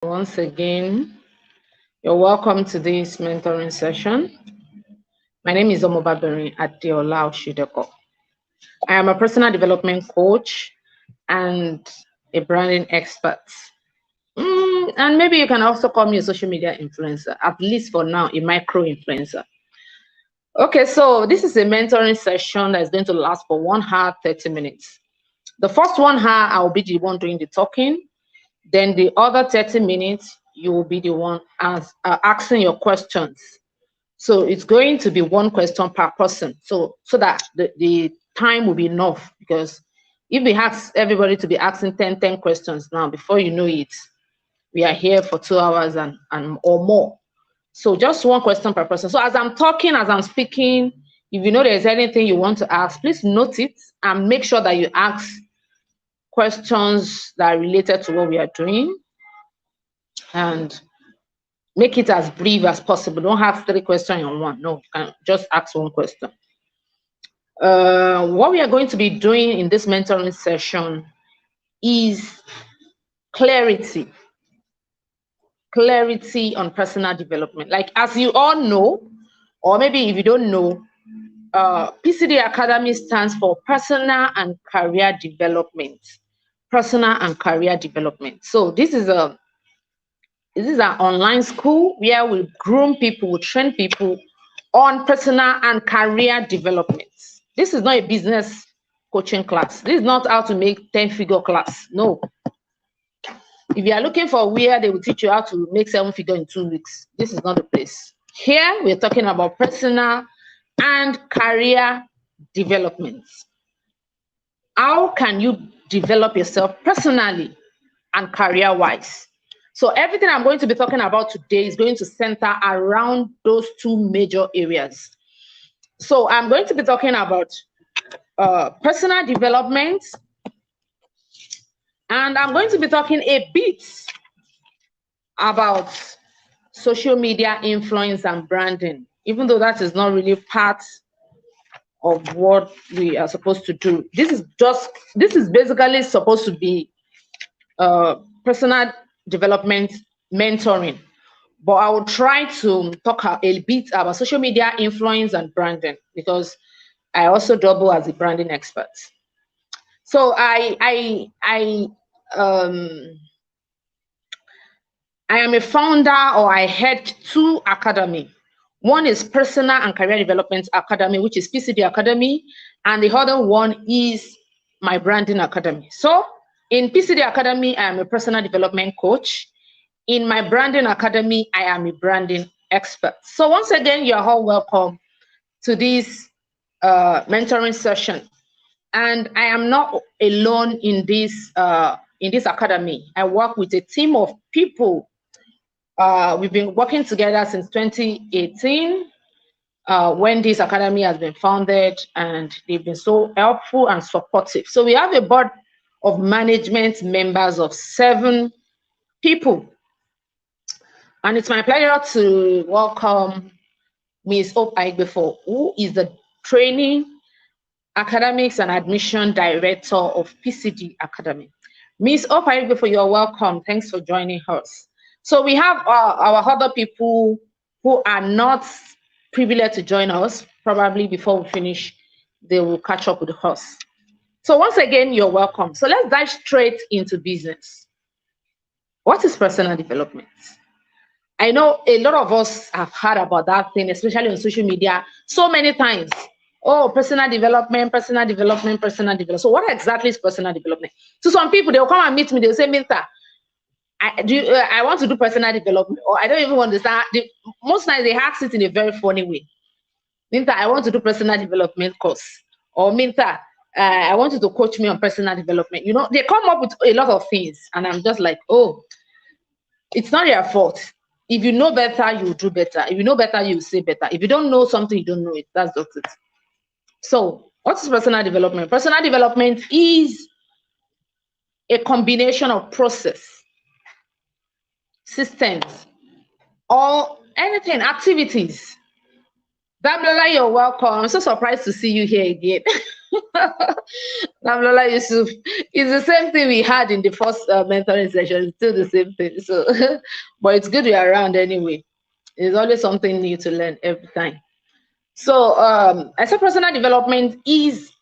Once again, you're welcome to this mentoring session. My name is Omobaberi Adeola Oshideko. I am a personal development coach and a branding expert. And maybe you can also call me a social media influencer, at least for now, a micro influencer. Okay, so this is a mentoring session that is going to last for 1 hour, 30 minutes. The first 1 hour, I'll be the one doing the talking. Then the other 30 minutes, you will be the one asking your questions. So it's going to be 1 question per person. So that the time will be enough, because if we ask everybody to be asking 10 questions now, before you know it, we are here for 2 hours and or more. So just 1 question per person. So as I'm talking, as I'm speaking, if you know there's anything you want to ask, please note it and make sure that you ask questions that are related to what we are doing, and make it as brief as possible. Don't have 3 questions in one. No, you can just ask 1 question. What we are going to be doing in this mentoring session is clarity on personal development. Like, as you all know, or maybe if you don't know, PCD Academy stands for Personal and Career Development. Personal and Career Development. So this is an online school where we groom people, we train people on personal and career development. This is not a business coaching class. This is not how to make 10-figure class. No. If you are looking for where they will teach you how to make 7-figure in 2 weeks, this is not the place. Here, we're talking about personal and career development. How can you develop yourself personally and career-wise? So everything I'm going to be talking about today is going to center around those 2 major areas. So I'm going to be talking about personal development, and I'm going to be talking a bit about social media influence and branding, even though that is not really part of what we are supposed to do. This is basically supposed to be personal development mentoring, but I will try to talk a bit about social media influence and branding, because I also double as a branding expert. So I am a founder, or I head 2 academy. One is Personal and Career Development Academy, which is PCD Academy, and the other one is my Branding Academy. So in PCD Academy, I am a personal development coach. In my Branding Academy, I am a branding expert. So once again, you're all welcome to this mentoring session. And I am not alone in this academy. I work with a team of people. We've been working together since 2018, when this academy has been founded, and they've been so helpful and supportive. So we have a board of management members of 7 people. And it's my pleasure to welcome Ms. Hope Aigbefo, who is the Training, Academics and Admission Director of PCD Academy. Ms. Hope Aigbefo, you're welcome. Thanks for joining us. So we have our other people who are not privileged to join us. Probably before we finish, they will catch up with us. So once again, you're welcome. So let's dive straight into business. What is personal development? I know a lot of us have heard about that thing, especially on social media, so many times. Oh, personal development, personal development, personal development. So what exactly is personal development? So some people, they'll come and meet me, they'll say, Minta, I want to do personal development, or I don't even understand. Most times they ask it in a very funny way. Minta, I want to do personal development course. Or Minta, I want you to coach me on personal development. You know, they come up with a lot of things, and I'm just like, oh, it's not your fault. If you know better, you do better. If you know better, you say better. If you don't know something, you don't know it. That's just it. So what is personal development? Personal development is a combination of process, systems, or anything, activities. Dabla, you're welcome. I'm so surprised to see you here again. Namlola Yusuf, it's the same thing we had in the first mentoring session. It's still the same thing. So, but it's good you're around anyway. There's always something new to learn every time. So, I said personal development is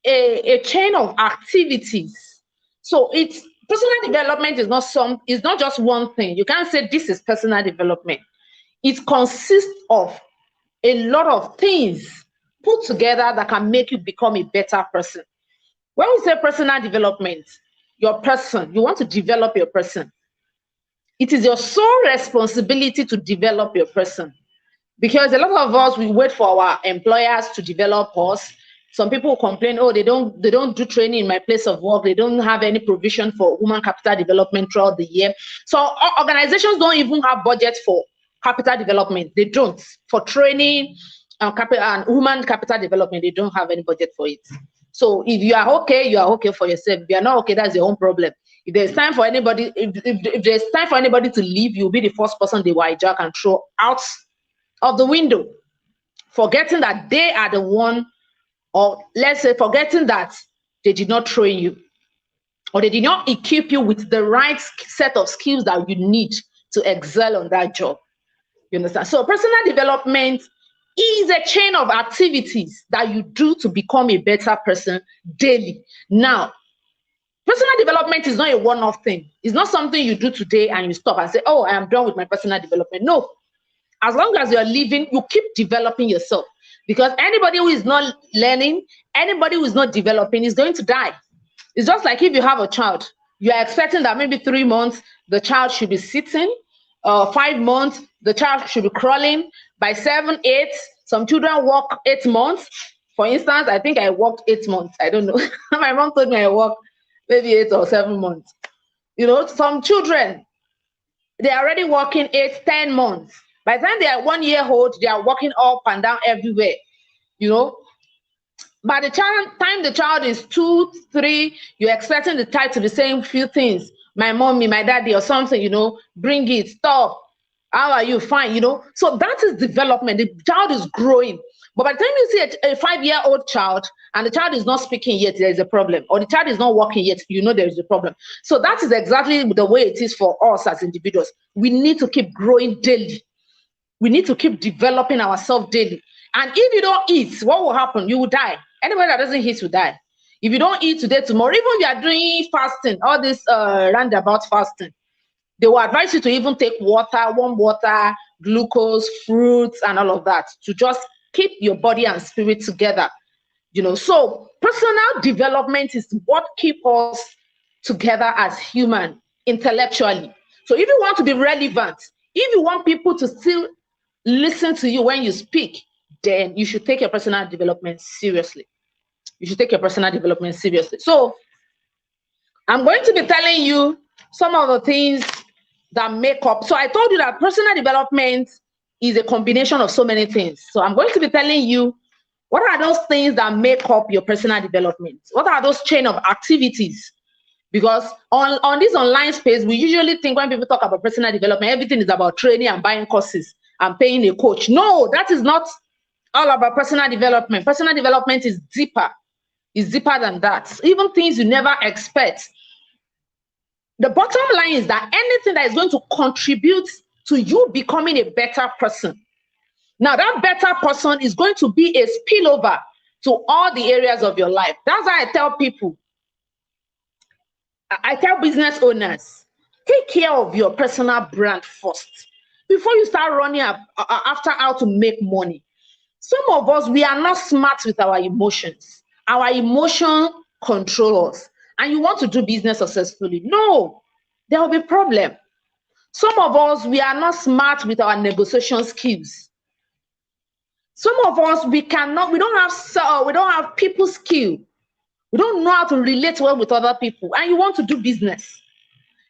a chain of activities. So, it's personal development is not just one thing. You can't say this is personal development. It consists of a lot of things put together that can make you become a better person. When we say personal development, your person, you want to develop your person. It is your sole responsibility to develop your person. Because a lot of us, we wait for our employers to develop us. Some people complain, oh, they don't do training in my place of work. They don't have any provision for human capital development throughout the year. So organizations don't even have budget for capital development. They don't. For training and human capital development, they don't have any budget for it. So if you are okay for yourself. If you are not okay, that's your own problem. If there's time for anybody, if there's time for anybody to leave, you'll be the first person they will hijack and throw out of the window, forgetting that they are the one, or let's say forgetting that they did not train you, or they did not equip you with the right set of skills that you need to excel on that job. You understand? So personal development is a chain of activities that you do to become a better person daily. Now, personal development is not a one-off thing. It's not something you do today and you stop and say, oh, I am done with my personal development. No. As long as you're living, you keep developing yourself. Because anybody who is not learning, anybody who is not developing is going to die. It's just like if you have a child, you are expecting that maybe 3 months, the child should be sitting, 5 months, the child should be crawling. By 7, 8, some children walk 8 months. For instance, I think I walked 8 months. I don't know. My mom told me I walked maybe 8 or 7 months. You know, some children, they're already walking 8, 10 months. By the time they are 1 year old, they are walking up and down everywhere. You know, by the time the child is 2, 3, you're expecting the child to be saying few things. My mommy, my daddy, or something, you know, bring it, stop. How are you? Fine, you know. So that is development. The child is growing. But by the time you see a 5-year-old child and the child is not speaking yet, there is a problem. Or the child is not walking yet, you know there is a problem. So that is exactly the way it is for us as individuals. We need to keep growing daily. We need to keep developing ourselves daily. And if you don't eat, what will happen? You will die. Anybody that doesn't eat will die. If you don't eat today, tomorrow, even if you are doing fasting, all this roundabout fasting, they will advise you to even take water, warm water, glucose, fruits, and all of that to just keep your body and spirit together. You know, so personal development is what keeps us together as human intellectually. So if you want to be relevant, if you want people to still listen to you when you speak, then you should take your personal development seriously. You should take your personal development seriously. So I'm going to be telling you some of the things that make up. So I told you that personal development is a combination of so many things. So I'm going to be telling you what are those things that make up your personal development? What are those chain of activities? Because on this online space, we usually think when people talk about personal development, everything is about training and buying courses and paying a coach. No, that is not all about personal development. Personal development is deeper. It's deeper than that. Even things you never expect. The bottom line is that anything that is going to contribute to you becoming a better person. Now, that better person is going to be a spillover to all the areas of your life. That's why I tell people, I tell business owners, take care of your personal brand first before you start running after how to make money. Some of us, we are not smart with our emotions. Our emotion controls us. And you want to do business successfully. No, there will be a problem. Some of us, we are not smart with our negotiation skills. Some of us, we don't have people skill. We don't know how to relate well with other people. And you want to do business.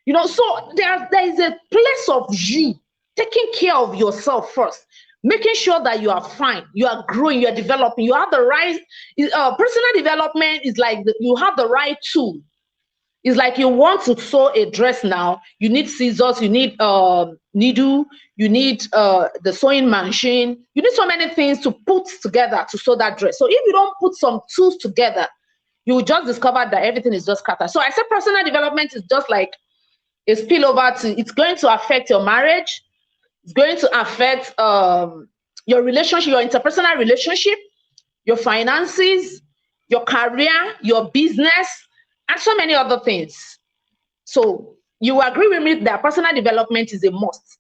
You know, so there is a place of you taking care of yourself first, making sure that you are fine, you are growing, you are developing, you have the right, personal development is like you have the right tool It's like you want to sew a dress now. You need scissors, you need needle, you need the sewing machine. You need so many things to put together to sew that dress. So if you don't put some tools together, you will just discover that everything is just scattered. So I said personal development is just like a spillover to, it's going to affect your marriage. It's going to affect your relationship, your interpersonal relationship, your finances, your career, your business, and so many other things. So you agree with me that personal development is a must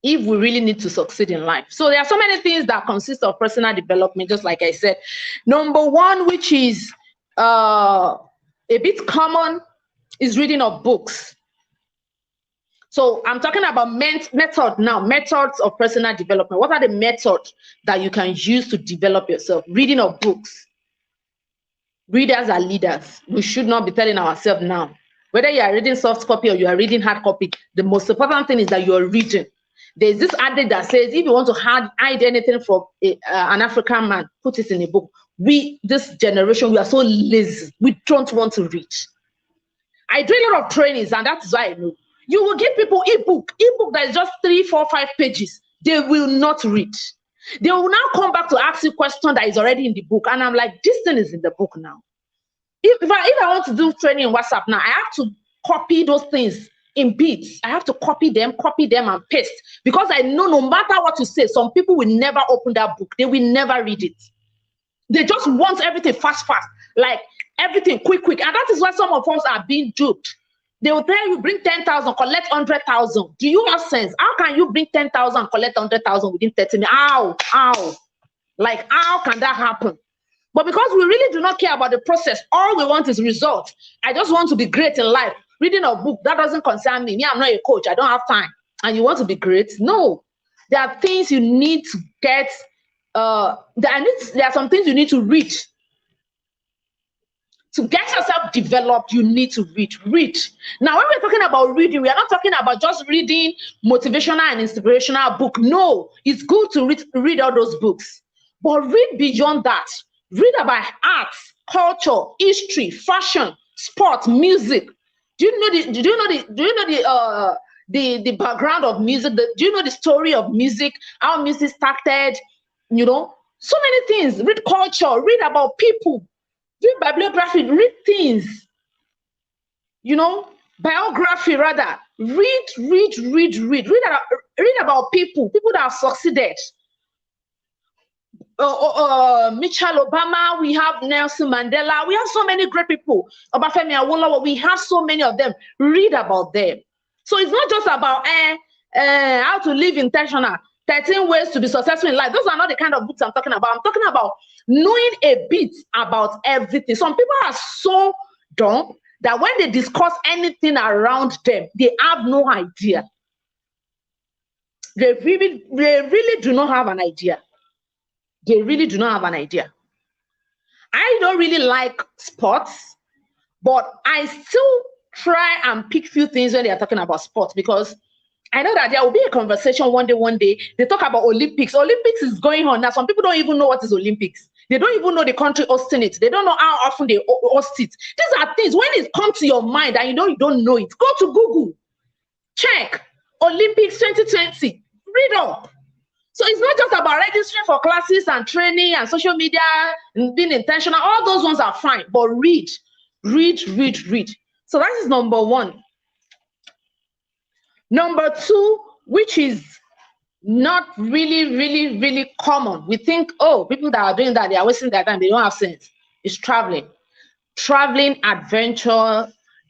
if we really need to succeed in life. So there are so many things that consist of personal development, just like I said. Number one, which is a bit common, is reading of books. So I'm talking about method now, methods of personal development. What are the methods that you can use to develop yourself? Reading of books. Readers are leaders. We should not be telling ourselves now. Whether you are reading soft copy or you are reading hard copy, the most important thing is that you are reading. There's this adage that says, if you want to hide anything from an African man, put it in a book. We, this generation, we are so lazy. We don't want to read. I do a lot of trainings, and that is why I know. You will give people ebook that is just 3, 4, 5 pages. They will not read. They will now come back to ask you a question that is already in the book. And I'm like, this thing is in the book now. If I want to do training in WhatsApp now, I have to copy those things in bits. I have to copy them and paste. Because I know no matter what you say, some people will never open that book. They will never read it. They just want everything fast. Like everything quick. And that is why some of us are being duped. They will tell you, bring 10,000, collect 100,000. Do you have sense? How can you bring 10,000, collect 100,000 within 30 minutes? How? Like, how can that happen? But because we really do not care about the process, all we want is results. I just want to be great in life. Reading a book, that doesn't concern me. I'm not a coach. I don't have time. And you want to be great? No. There are things you need to get. There are some things you need to read. To get yourself developed, you need to read. Now, when we're talking about reading, we are not talking about just reading motivational and inspirational book. No, it's good to read all those books. But read beyond that. Read about arts, culture, history, fashion, sport, music. Do you know the background of music? Do you know the story of music? How music started? You know, so many things. Read culture. Read about people. Read bibliography, read things, biography rather. Read about people that have succeeded. Michelle Obama, we have Nelson Mandela, we have so many great people. Obafemi Awolowo, we have so many of them. Read about them. So it's not just about how to live intentional, 13 ways to be successful in life. Those are not the kind of books I'm talking about. I'm talking about knowing a bit about everything. Some people are so dumb that when they discuss anything around them, they have no idea. They really do not have an idea. They really do not have an idea. I don't really like sports, but I still try and pick few things when they are talking about sports, because I know that there will be a conversation one day. They talk about Olympics. Olympics is going on now. Some people don't even know what is Olympics. They don't even know the country hosting it. They don't know how often they host it. These are things, when it comes to your mind and you don't know it, go to Google. Check Olympics 2020. Read up. So it's not just about registering for classes and training and social media and being intentional. All those ones are fine, but read. So that is number one. Number two, which is not really common. We think, oh, people that are doing that, they are wasting their time, they don't have sense. It's traveling. Traveling adventure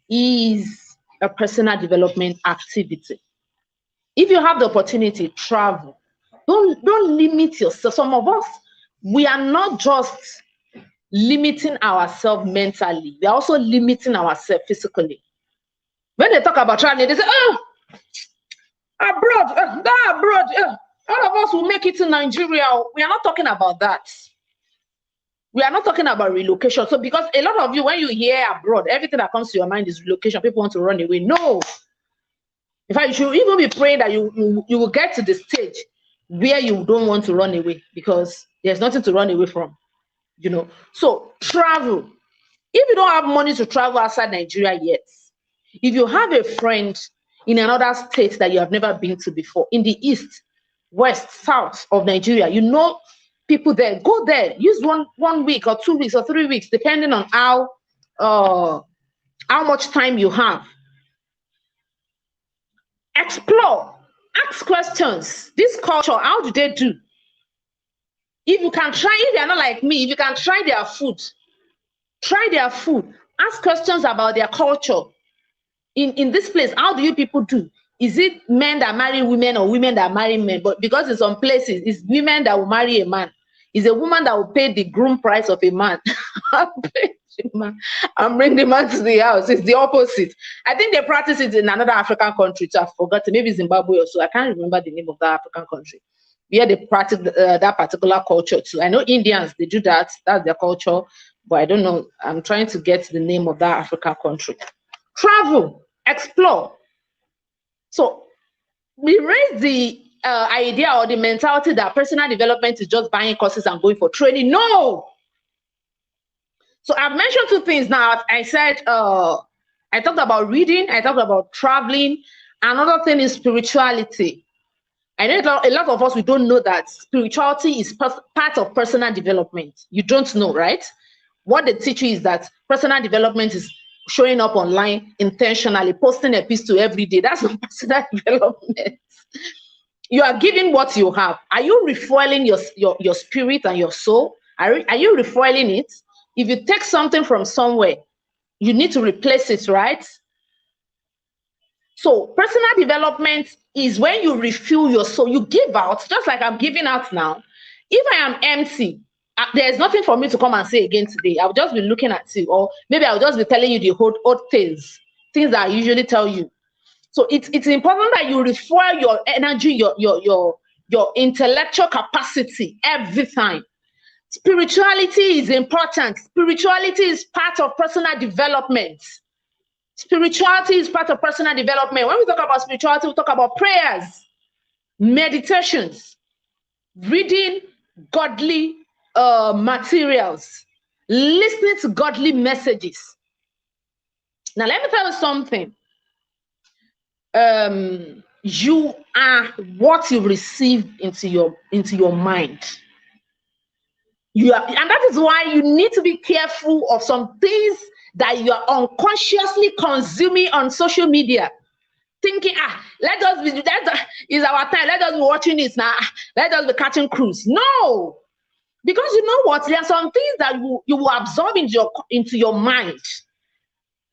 is a personal development activity. If you have the opportunity, travel. Don't limit yourself. Some of us, we are not just limiting ourselves mentally, we are also limiting ourselves physically. When they talk about traveling, they say, oh, abroad, all of us will make it to Nigeria. We are not talking about that. We are not talking about relocation. So because a lot of you, when you hear abroad, everything that comes to your mind is relocation. People want to run away. No. In fact, you should even be praying that you will get to the stage where you don't want to run away, because there's nothing to run away from. So travel. If you don't have money to travel outside Nigeria yet, if you have a friend in another state that you have never been to before, in the east, west, south of Nigeria, you know people there, go there. Use one week or 2 weeks or 3 weeks, depending on how much time you have. Explore, ask questions. This culture, how do they do? If you can try, if you're not like me, if you can try their food, try their food. Ask questions about their culture. In this place, how do you people do? Is it men that marry women or women that marry men? But because in some places, it's women that will marry a man. It's a woman that will pay the groom price of a man. And bring the man to the house. It's the opposite. I think they practice it in another African country too. I've forgotten, maybe Zimbabwe or so. I can't remember the name of that African country. Yeah, they practice that particular culture too. I know Indians, they do that. That's their culture. But I don't know. I'm trying to get the name of that African country. Travel, explore. So we raise the idea or the mentality that personal development is just buying courses and going for training. No. So I've mentioned two things now. I said, I talked about reading, I talked about traveling. Another thing is spirituality. I know a lot of us, we don't know that spirituality is part of personal development. You don't know, right? What they teach you is that personal development is showing up online intentionally, posting a piece to every day. That's not personal development. You are giving what you have. Are you refueling your spirit and your soul? Are you refueling it? If you take something from somewhere, you need to replace it, right? So personal development is when you refuel your soul. You give out, just like I'm giving out now. If I am empty, there's nothing for me to come and say again today. I'll just be looking at you, or maybe I'll just be telling you the old things that I usually tell you. So it's important that you refuel your energy, your intellectual capacity every time. Spirituality is important. Spirituality is part of personal development. Spirituality is part of personal development. When we talk about spirituality, we talk about prayers, meditations, reading godly materials, listening to godly messages. Now, let me tell you something. You are what you receive into your mind. You are, and that is why you need to be careful of some things that you are unconsciously consuming on social media. Thinking, let us be, that is our time, let us be watching this now, let us be catching cruise. No, because you know what? There are some things that you will absorb into your mind,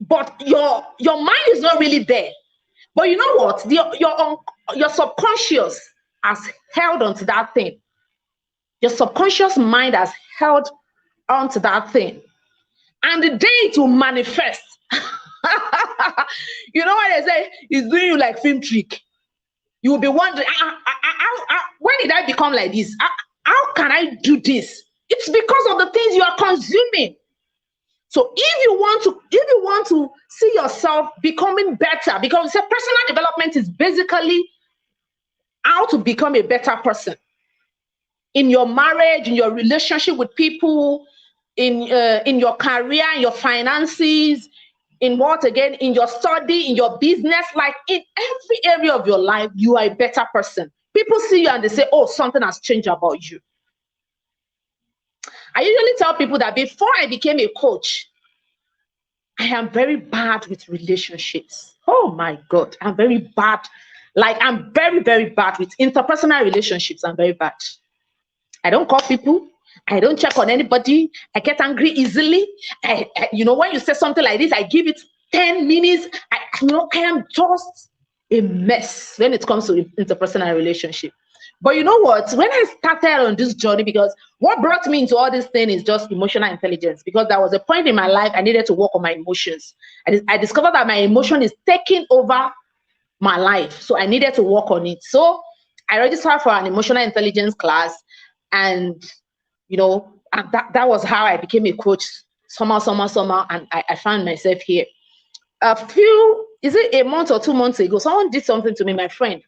but your mind is not really there. But you know what? Your subconscious has held onto that thing. Your subconscious mind has held onto that thing. And the day it will manifest, you know what they say? It's doing you like film trick. You will be wondering, when did I become like this? How can I do this? It's because of the things you are consuming. So if you want to see yourself becoming better, because personal development is basically how to become a better person in your marriage, in your relationship with people, in your career, in your finances, in your study, in your business, like in every area of your life, you are a better person. People see you and they say, oh, something has changed about you. I usually tell people that before I became a coach, I am very bad with relationships. Oh my God, I'm very bad. Like I'm very, very bad with interpersonal relationships. I'm very bad. I don't call people. I don't check on anybody. I get angry easily. When you say something like this, I give it 10 minutes. I am just a mess when it comes to interpersonal relationship. But you know what? When I started on this journey, because what brought me into all this thing is just emotional intelligence, because there was a point in my life I needed to work on my emotions. I discovered that my emotion is taking over my life. So I needed to work on it. So I registered for an emotional intelligence class, and that was how I became a coach. Somehow, and I found myself here. Is it a month or 2 months ago, someone did something to me, my friend.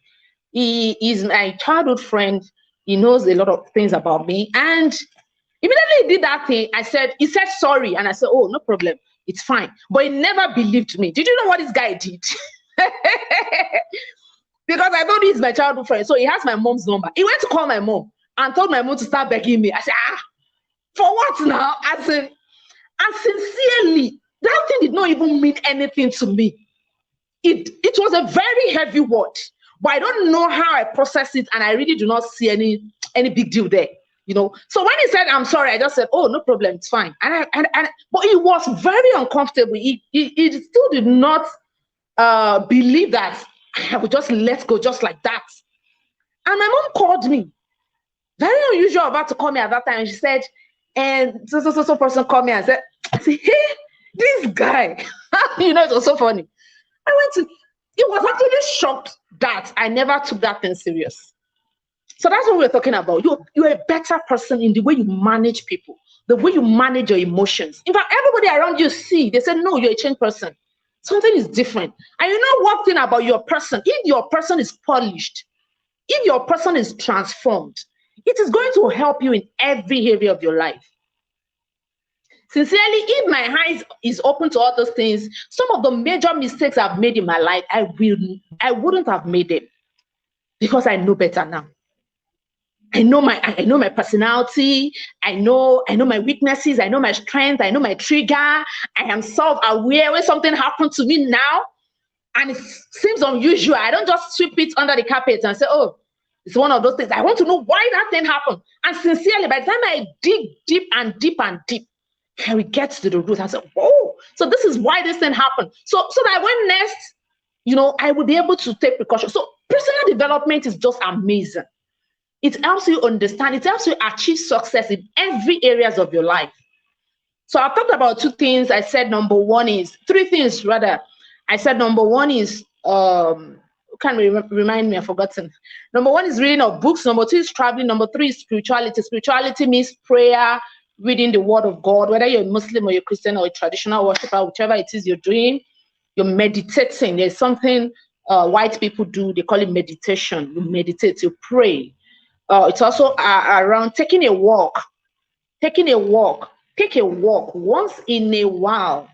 He is my childhood friend. He knows a lot of things about me. And immediately he did that thing. He said sorry. And I said, oh, no problem. It's fine. But he never believed me. Did you know what this guy did? Because I told you he's my childhood friend. So he has my mom's number. He went to call my mom and told my mom to start begging me. I said, for what now? I said, and sincerely, that thing did not even mean anything to me. It was a very heavy word, but I don't know how I process it, and I really do not see any big deal there, you know. So when he said, I'm sorry, I just said, oh, no problem, it's fine. But he was very uncomfortable. He still did not believe that I would just let go just like that. And my mom called me. Very unusual about to call me at that time. She said, and so person called me and said, hey, this guy, you know, it was so funny. He was actually shocked that I never took that thing serious. So that's what we're talking about. You're a better person in the way you manage people, the way you manage your emotions. In fact, everybody around you see, they say, no, you're a changed person. Something is different. And you know one thing about your person, if your person is polished, if your person is transformed, it is going to help you in every area of your life. Sincerely, if my eyes is open to all those things, some of the major mistakes I've made in my life, I wouldn't have made them, because I know better now. I know my personality. I know my weaknesses. I know my strength. I know my trigger. I am self-aware. When something happened to me now, and it seems unusual, I don't just sweep it under the carpet and say, oh, it's one of those things. I want to know why that thing happened. And sincerely, by the time I dig deep and deep and deep, I will get to the root and say, whoa, so this is why this thing happened. So that when next, you know, I will be able to take precautions. So personal development is just amazing. It helps you understand, it helps you achieve success in every areas of your life. So I talked about two things. I said three things rather. I said number one is, remind me, I've forgotten. Number one is reading of books. Number two is traveling. Number three is spirituality. Spirituality means prayer, reading the word of God, whether you're a Muslim or you're Christian or a traditional worshiper, whichever it is you're doing, you're meditating. There's something white people do. They call it meditation. You meditate, you pray. It's also around taking a walk. Take a walk once in a while.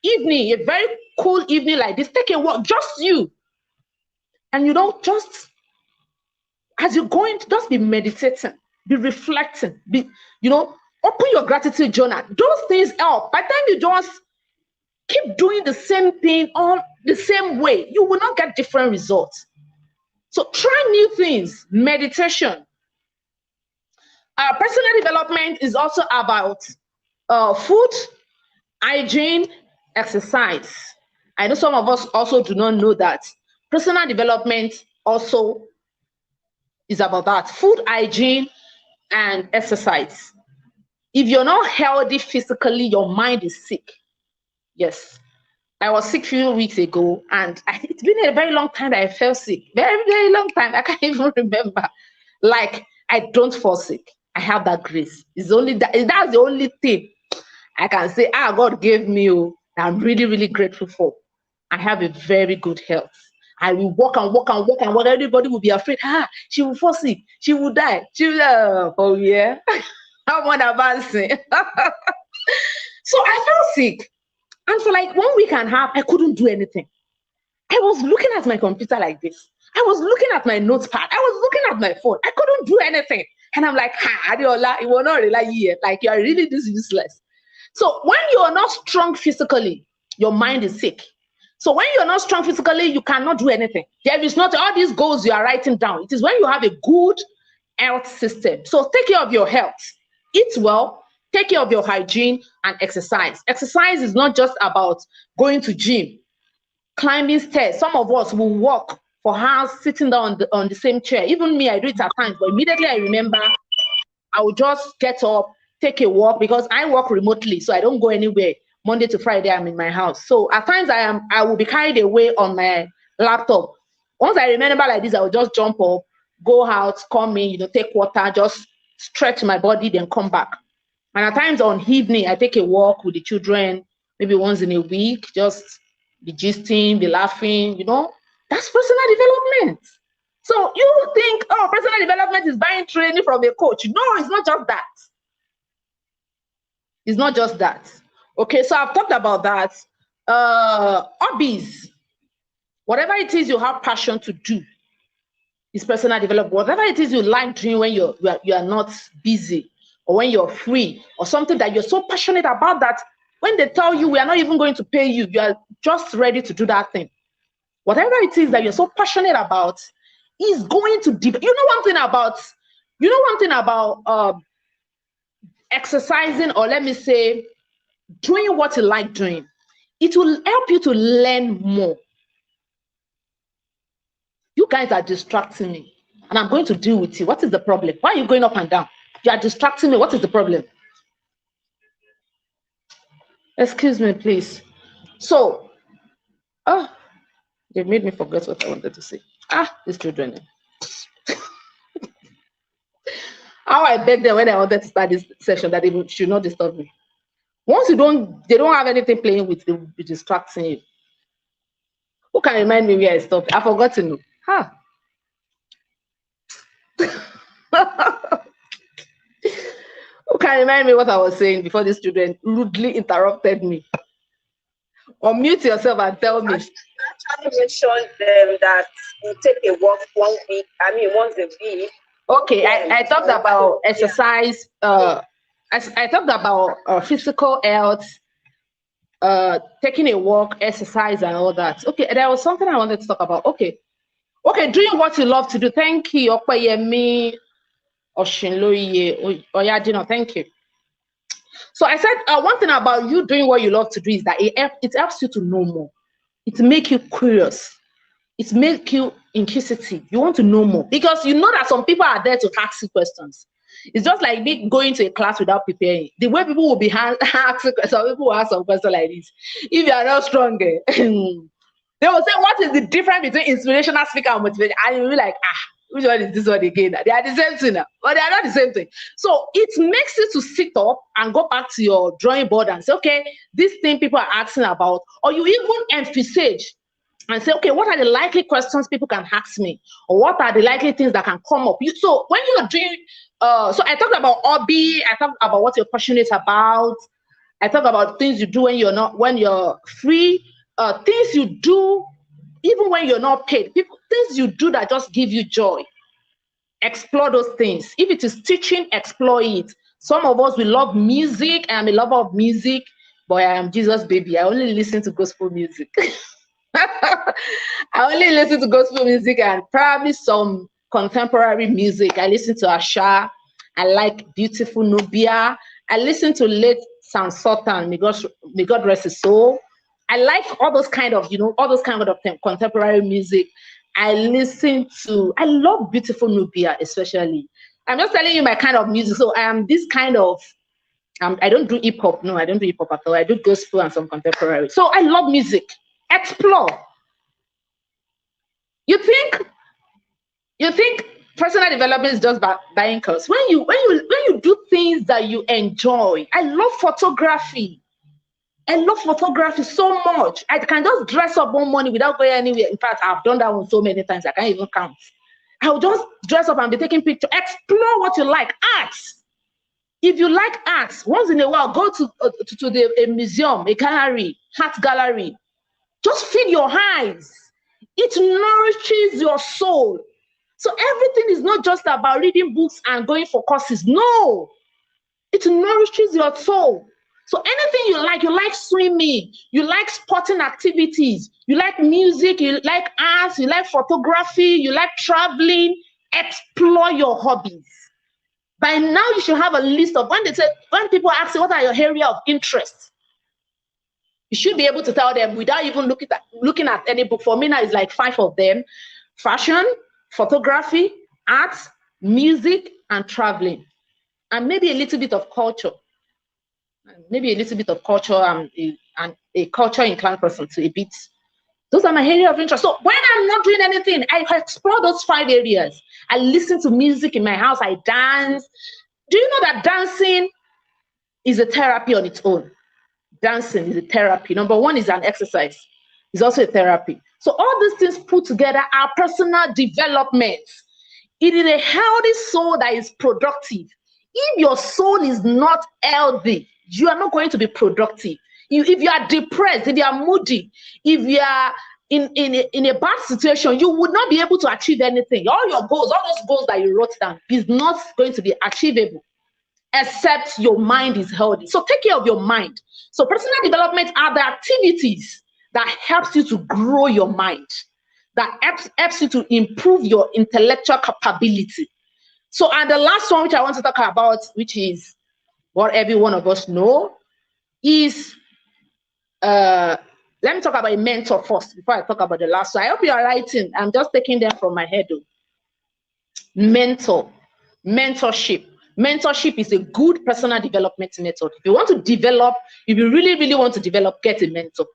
Evening, a very cool evening like this, take a walk, just you. And you don't just, as you're going, just be meditating, be reflecting, open your gratitude journal. Those things help. By the time you just keep doing the same thing on the same way, you will not get different results. So try new things. Meditation. Personal development is also about food, hygiene, exercise. I know some of us also do not know that. Personal development also is about that. Food, hygiene, and exercise. If you're not healthy physically, your mind is sick. Yes. I was sick a few weeks ago, and it's been a very long time that I felt sick. Very, very long time. I can't even remember. Like, I don't fall sick. I have that grace. It's only that's the only thing I can say, God gave me. I'm really, really grateful for. I have a very good health. I will walk and walk and walk and walk. Everybody will be afraid. She will fall sick. She will die. She will, oh yeah. I'm not advancing. So I felt sick. And for like 1 week and a half, I couldn't do anything. I was looking at my computer like this. I was looking at my notepad. I was looking at my phone. I couldn't do anything. And I'm like, Adiola, it will not rely here. Like, you are really this useless. So when you are not strong physically, your mind is sick. So when you're not strong physically, you cannot do anything. There is not all these goals you are writing down. It is when you have a good health system. So take care of your health. Eat well. Take care of your hygiene and exercise. Exercise is not just about going to gym, climbing stairs. Some of us will walk for hours sitting down on the same chair. Even me, I do it at times, but immediately I remember I will just get up, take a walk, because I work remotely, so I don't go anywhere. Monday to Friday, I'm in my house. So at times I will be carried away on my laptop. Once I remember like this, I will just jump up, go out, come in, take water, just stretch my body, then come back. And at times on evening, I take a walk with the children, maybe once in a week, just be gisting, be laughing, That's personal development. So you think, personal development is buying training from a coach. No, it's not just that. It's not just that. Okay, so I've talked about that. Hobbies, whatever it is you have passion to do, is personal development. Whatever it is you like doing when you are not busy, or when you're free, or something that you're so passionate about that when they tell you we are not even going to pay you, you are just ready to do that thing. Whatever it is that you're so passionate about is going to one thing about exercising, or let me say doing what you like doing, it will help you to learn more. You guys are distracting me, and I'm going to deal with you. What is the problem? Why are you going up and down? You are distracting me. What is the problem? Excuse me, please. So, oh, they made me forget what I wanted to say. These children. How I begged them when I wanted to start this session that they should not disturb me. Once they don't have anything playing with, they will be distracting you. Who can remind me where I stopped? I've forgotten. Who can remind me what I was saying before these children rudely interrupted me? Or mute yourself and tell me. Actually mentioned that you take a walk once a week. Okay, I talked about exercise. I talked about physical health, taking a walk, exercise, and all that. Okay, there was something I wanted to talk about. Okay, doing what you love to do. Thank you, Opeyemi Oshinloye Oyadino. Thank you. So I said one thing about you doing what you love to do is that it helps you to know more. It makes you curious. It makes you inquisitive. You want to know more because you know that some people are there to ask you questions. It's just like me going to a class without preparing. The way people will be asking questions, some people will ask some questions like this. If you are not strong, they will say, what is the difference between inspirational speaker and motivation? And you'll be like, which one is this one again? They are the same thing now, but they are not the same thing. So it makes you to sit up and go back to your drawing board and say, okay, this thing people are asking about, or you even emphasize and say, okay, what are the likely questions people can ask me? Or what are the likely things that can come up? So when you're doing, so I talked about hobby, I talked about what you're passionate about, I talked about things you do when you're free, things you do even when you're not paid, things you do that just give you joy. Explore those things. If it is teaching, explore it. Some of us, we love music. I am a lover of music, but I am Jesus baby. I only listen to gospel music. I only listen to gospel music and probably some contemporary music. I listen to Asha. I like Beautiful Nubia. I listen to late Sam Sultan. May God rest his soul. I like all those kind of contemporary music. I love Beautiful Nubia, especially. I'm just telling you my kind of music. So I am this kind of, I don't do hip hop. No, I don't do hip hop at all. I do gospel and some contemporary. So I love music. Explore. You think personal development is just buying clothes? When you do things that you enjoy. I love photography. I love photography so much. I can just dress up one morning without going anywhere. In fact, I've done that one so many times, I can't even count. I'll just dress up and be taking pictures. Explore what you like. Arts. If you like arts, once in a while, go to a museum, a gallery, art gallery. Just feed your eyes. It nourishes your soul. So everything is not just about reading books and going for courses. No. It nourishes your soul. So anything you like swimming, you like sporting activities, you like music, you like arts, you like photography, you like traveling, explore your hobbies. By now, you should have a list of when people ask you, what are your area of interest? You should be able to tell them without even looking at any book. For me now, it's like 5 of them: fashion, photography, arts, music, and traveling. And maybe a little bit of culture. Maybe a little bit of culture and a culture inclined person to a bit. Those are my area of interest. So when I'm not doing anything, I explore those 5 areas. I listen to music in my house. I dance. Do you know that dancing is a therapy on its own? Dancing is a therapy. Number 1 is an exercise. It's also a therapy. So all these things put together are personal development. It is a healthy soul that is productive. If your soul is not healthy, you are not going to be productive. If you are depressed, if you are moody, if you are in a bad situation, you would not be able to achieve anything. All your goals, all those goals that you wrote down is not going to be achievable except your mind is healthy. So take care of your mind. So personal development are the activities that helps you to grow your mind, that helps you to improve your intellectual capability. So, and the last one which I want to talk about, which is what every one of us know, is let me talk about a mentor first before I talk about the last one. I hope you are writing. I'm just taking them from my head though. Mentorship. Mentorship is a good personal development method. If you want to develop, if you really, really want to develop, get a mentor.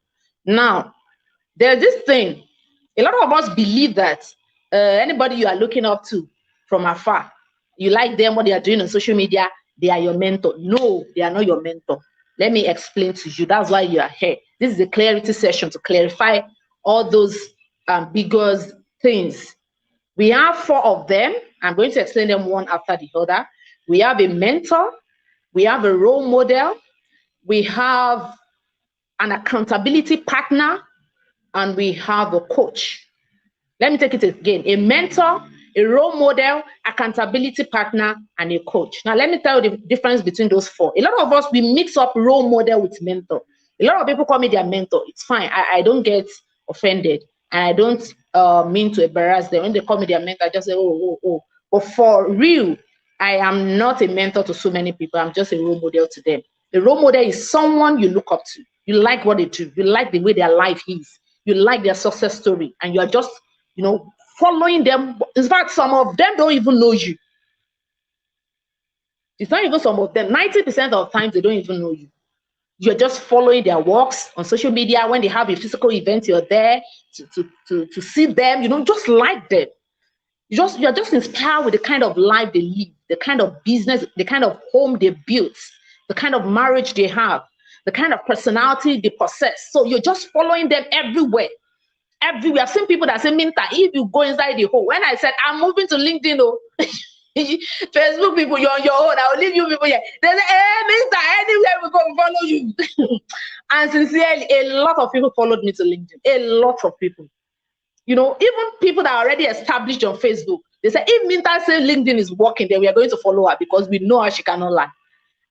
Now, there's this thing. A lot of us believe that anybody you are looking up to from afar, you like them, what they are doing on social media, they are your mentor. No, they are not your mentor. Let me explain to you. That's why you are here. This is a clarity session to clarify all those ambiguous things. We have 4 of them. I'm going to explain them one after the other. We have a mentor, we have a role model, we have an accountability partner, and we have a coach. Let me take it again. A mentor, a role model, accountability partner, and a coach. Now, let me tell you the difference between those 4. A lot of us, we mix up role model with mentor. A lot of people call me their mentor. It's fine. I don't get offended. And I don't mean to embarrass them. When they call me their mentor, I just say, oh. But for real, I am not a mentor to so many people. I'm just a role model to them. A role model is someone you look up to. You like what they do. You like the way their life is. You like their success story. And you're just, following them. In fact, some of them don't even know you. It's not even some of them. 90% of times, they don't even know you. You're just following their works on social media. When they have a physical event, you're there to see them, just like them. You're just inspired with the kind of life they live, the kind of business, the kind of home they built, the kind of marriage they have, the kind of personality they possess. So you're just following them everywhere. I've seen people that say, Minta, if you go inside the hole, when I said, I'm moving to LinkedIn, Facebook people, you're on your own, I'll leave you people here. They say, hey, Minta, anywhere we go, we follow you. And sincerely, a lot of people followed me to LinkedIn. A lot of people. Even people that are already established on Facebook, they say, if Minta says LinkedIn is working, then we are going to follow her because we know how she cannot lie.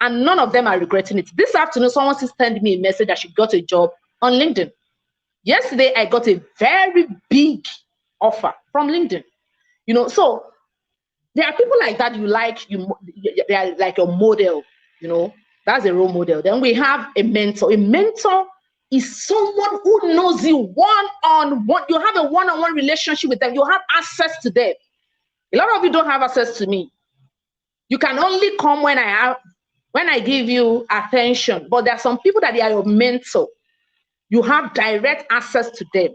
And none of them are regretting it. This afternoon, someone sent me a message that she got a job on LinkedIn. Yesterday, I got a very big offer from LinkedIn. So there are people like that they are like your model, that's a role model. Then we have a mentor. A mentor is someone who knows you one-on-one. You have a one-on-one relationship with them. You have access to them. A lot of you don't have access to me. You can only come when I give you attention. But there are some people that they are your mentor. You have direct access to them.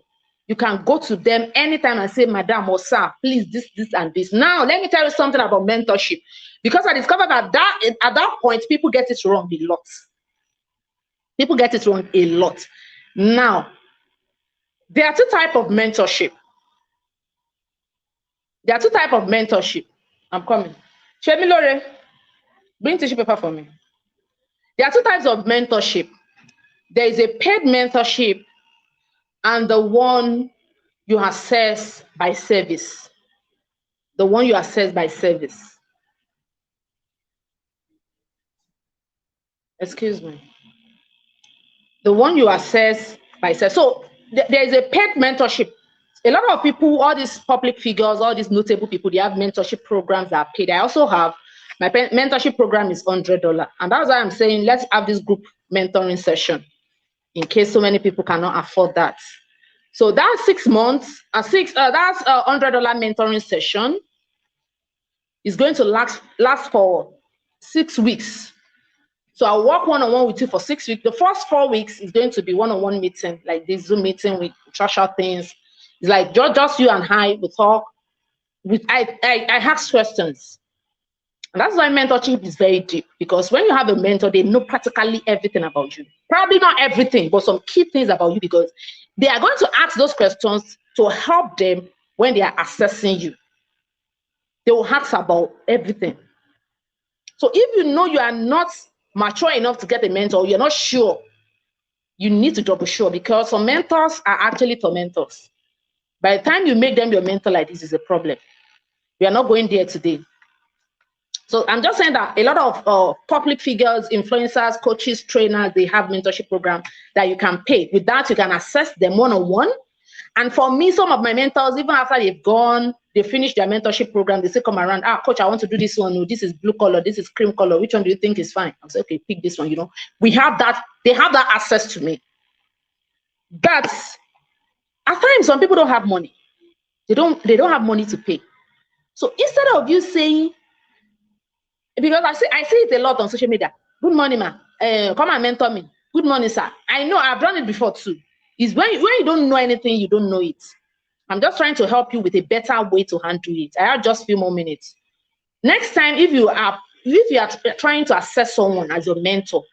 You can go to them anytime and say, Madam or Sir, please, this, and this. Now, let me tell you something about mentorship. Because I discovered that at that point, people get it wrong a lot. People get it wrong a lot. Now, there are 2 types of mentorship. I'm coming. Shemi Lore, bring tissue paper for me. There are 2 types of mentorship. There is a paid mentorship and the one you access by service. The one you access by service. Excuse me. The one you access by service. So there is a paid mentorship. A lot of people, all these public figures, all these notable people, they have mentorship programs that are paid. I also have, my mentorship program is $100. And that's why I'm saying, let's have this group mentoring session in case so many people cannot afford that. So that's 6 months, that's a $100 mentoring session. It's going to last for 6 weeks. So I'll work one-on-one with you for 6 weeks. The first 4 weeks is going to be one-on-one meeting, like this Zoom meeting, we trash out things. It's like just you and I, we talk. I ask questions. And that's why mentorship is very deep, because when you have a mentor, they know practically everything about you. Probably not everything, but some key things about you, because they are going to ask those questions to help them when they are assessing you. They will ask about everything. So if you know you are not mature enough to get a mentor, you're not sure, You need to double sure, because some mentors are actually tormentors. By the time you make them your mentor like this is a problem. We are not going there today. So I'm just saying that a lot of public figures, influencers, coaches, trainers, they have mentorship program that you can pay. With that, you can assess them one-on-one. And for me, some of my mentors, even after they've gone, they finish their mentorship program, they say, come around, coach, I want to do this one. No, this is blue color, this is cream color. Which one do you think is fine? I'll say, okay, pick this one. We have that, they have that access to me. But at times, some people don't have money. They don't have money to pay. So instead of you saying, because I see it a lot on social media. Good morning, ma. Come and mentor me. Good morning, sir. I know I've done it before too. It's when you don't know anything, you don't know it. I'm just trying to help you with a better way to handle it. I have just a few more minutes. Next time, if you are trying to assess someone as your mentor,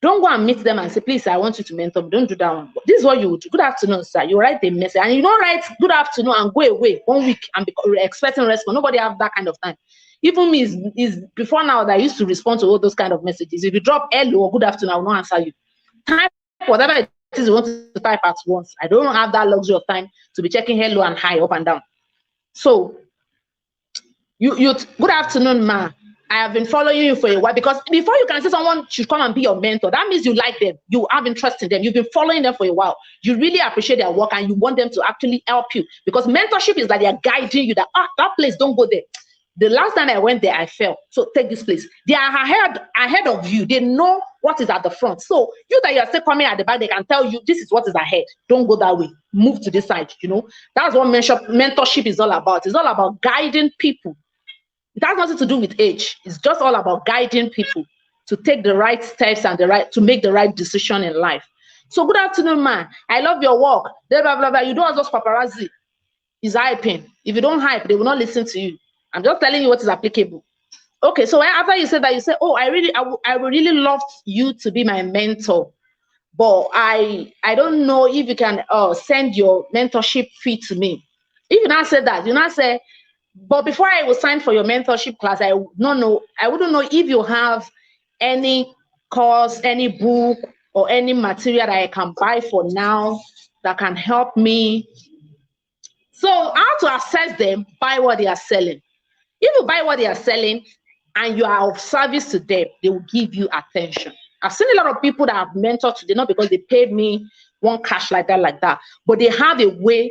don't go and meet them and say, please, I want you to mentor me. Don't do that one. This is what you would do. Good afternoon, sir. You write a message, and you don't write good afternoon and go away 1 week and be expecting response. Nobody have that kind of time. Even me is before now that I used to respond to all those kind of messages. If you drop hello or good afternoon, I will not answer you. Type whatever it is you want to type at once. I don't have that luxury of time to be checking hello and hi up and down. So you good afternoon, ma. I have been following you for a while, because before you can say someone should come and be your mentor, that means you like them, you have interest in them, you've been following them for a while, you really appreciate their work, and you want them to actually help you, because mentorship is that they are guiding you, that that place, don't go there. The last time I went there, I fell. So take this place. They are ahead of you. They know what is at the front. So you that you are still coming at the back, they can tell you this is what is ahead. Don't go that way. Move to this side. That's what mentorship is all about. It's all about guiding people. It has nothing to do with age. It's just all about guiding people to take the right steps and to make the right decision in life. So good afternoon, man. I love your work. Blah, blah, blah, blah. You don't have those paparazzi. It's hyping. If you don't hype, they will not listen to you. I'm just telling you what is applicable. Okay, so after you said that, you say, oh, I would really love you to be my mentor, but I don't know if you can send your mentorship fee to me. If you not say that, you not say, but before I will sign for your mentorship class, I wouldn't know if you have any course, any book, or any material that I can buy for now that can help me. So how to assess them? Buy what they are selling. If you buy what they are selling and you are of service to them, they will give you attention. I've seen a lot of people that I've mentored today, not because they paid me one cash like that, but they have a way,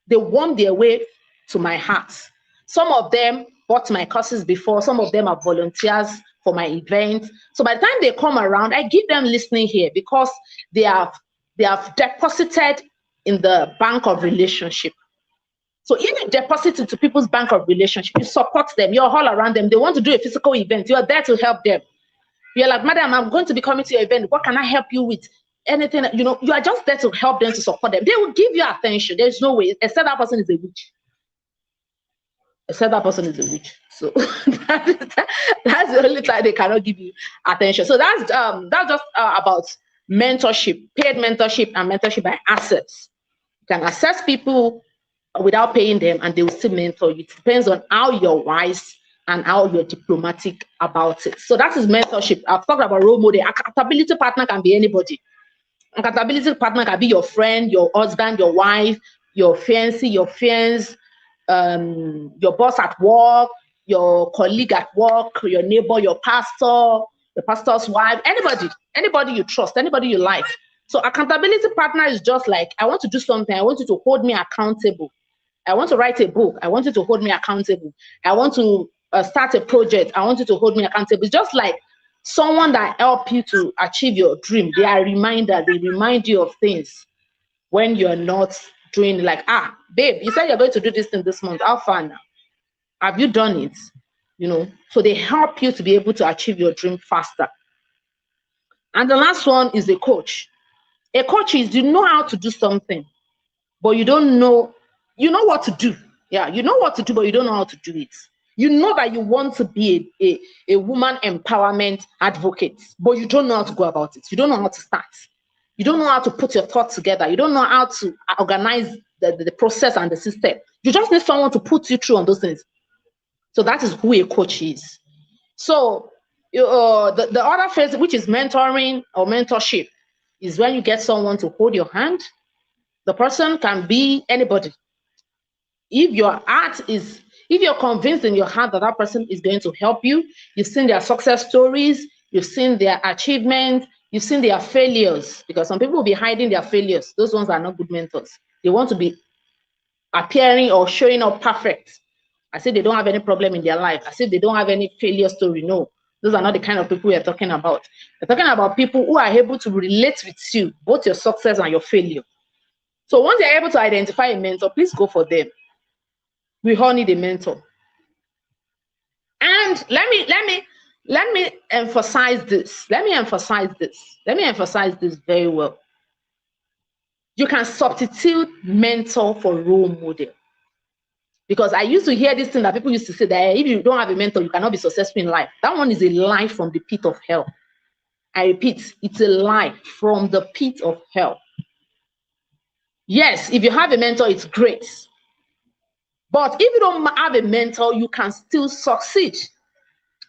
they want their way to my heart. Some of them bought my courses before, some of them are volunteers for my events. So by the time they come around, I give them listening here, because they have deposited in the bank of relationship. So if you deposit into people's bank of relationship, you support them, you're all around them, they want to do a physical event, you're there to help them. You're like, madam, I'm going to be coming to your event. What can I help you with? Anything, you are just there to help them, to support them. They will give you attention. There's no way, except that person is a witch. So that's the only time they cannot give you attention. So that's just about mentorship, paid mentorship, and mentorship by assets. You can assess people without paying them, and they will still mentor you. It depends on how you're wise and how you're diplomatic about it. So that is mentorship. I've talked about role model. Accountability partner can be anybody. Accountability partner can be your friend, your husband, your wife, your fiancé, your fiancé, your boss at work, your colleague at work, your neighbor, your pastor, the pastor's wife, anybody you trust, anybody you like. So accountability partner is just like, I want to do something, I want you to hold me accountable. I want to write a book, I want you to hold me accountable. I want to start a project, I want you to hold me accountable. It's just like someone that help you to achieve your dream. They are reminders, they remind you of things when you're not doing, like, babe, you said you're going to do this thing this month, how far now? Have you done it? So they help you to be able to achieve your dream faster. And the last one is a coach. A coach is, you know how to do something, but you don't know, you know what to do. Yeah, you know what to do, but you don't know how to do it. You know that you want to be a woman empowerment advocate, but you don't know how to go about it. You don't know how to start. You don't know how to put your thoughts together. You don't know how to organize the process and the system. You just need someone to put you through on those things. So that is who a coach is. So the other phase, which is mentoring or mentorship, is when you get someone to hold your hand. The person can be anybody. If you're convinced in your heart that that person is going to help you, you've seen their success stories, you've seen their achievements, you've seen their failures, because some people will be hiding their failures. Those ones are not good mentors. They want to be appearing or showing up perfect, as if they don't have any problem in their life, as if they don't have any failure story. No, those are not the kind of people we're talking about. We're talking about people who are able to relate with you, both your success and your failure. So once you're able to identify a mentor, please go for them. We all need a mentor. And let me emphasize this. Let me emphasize this very well. You can substitute mentor for role model. Because I used to hear this thing that people used to say that if you don't have a mentor, you cannot be successful in life. That one is a lie from the pit of hell. I repeat, it's a lie from the pit of hell. Yes, if you have a mentor, it's great. But if you don't have a mentor, you can still succeed.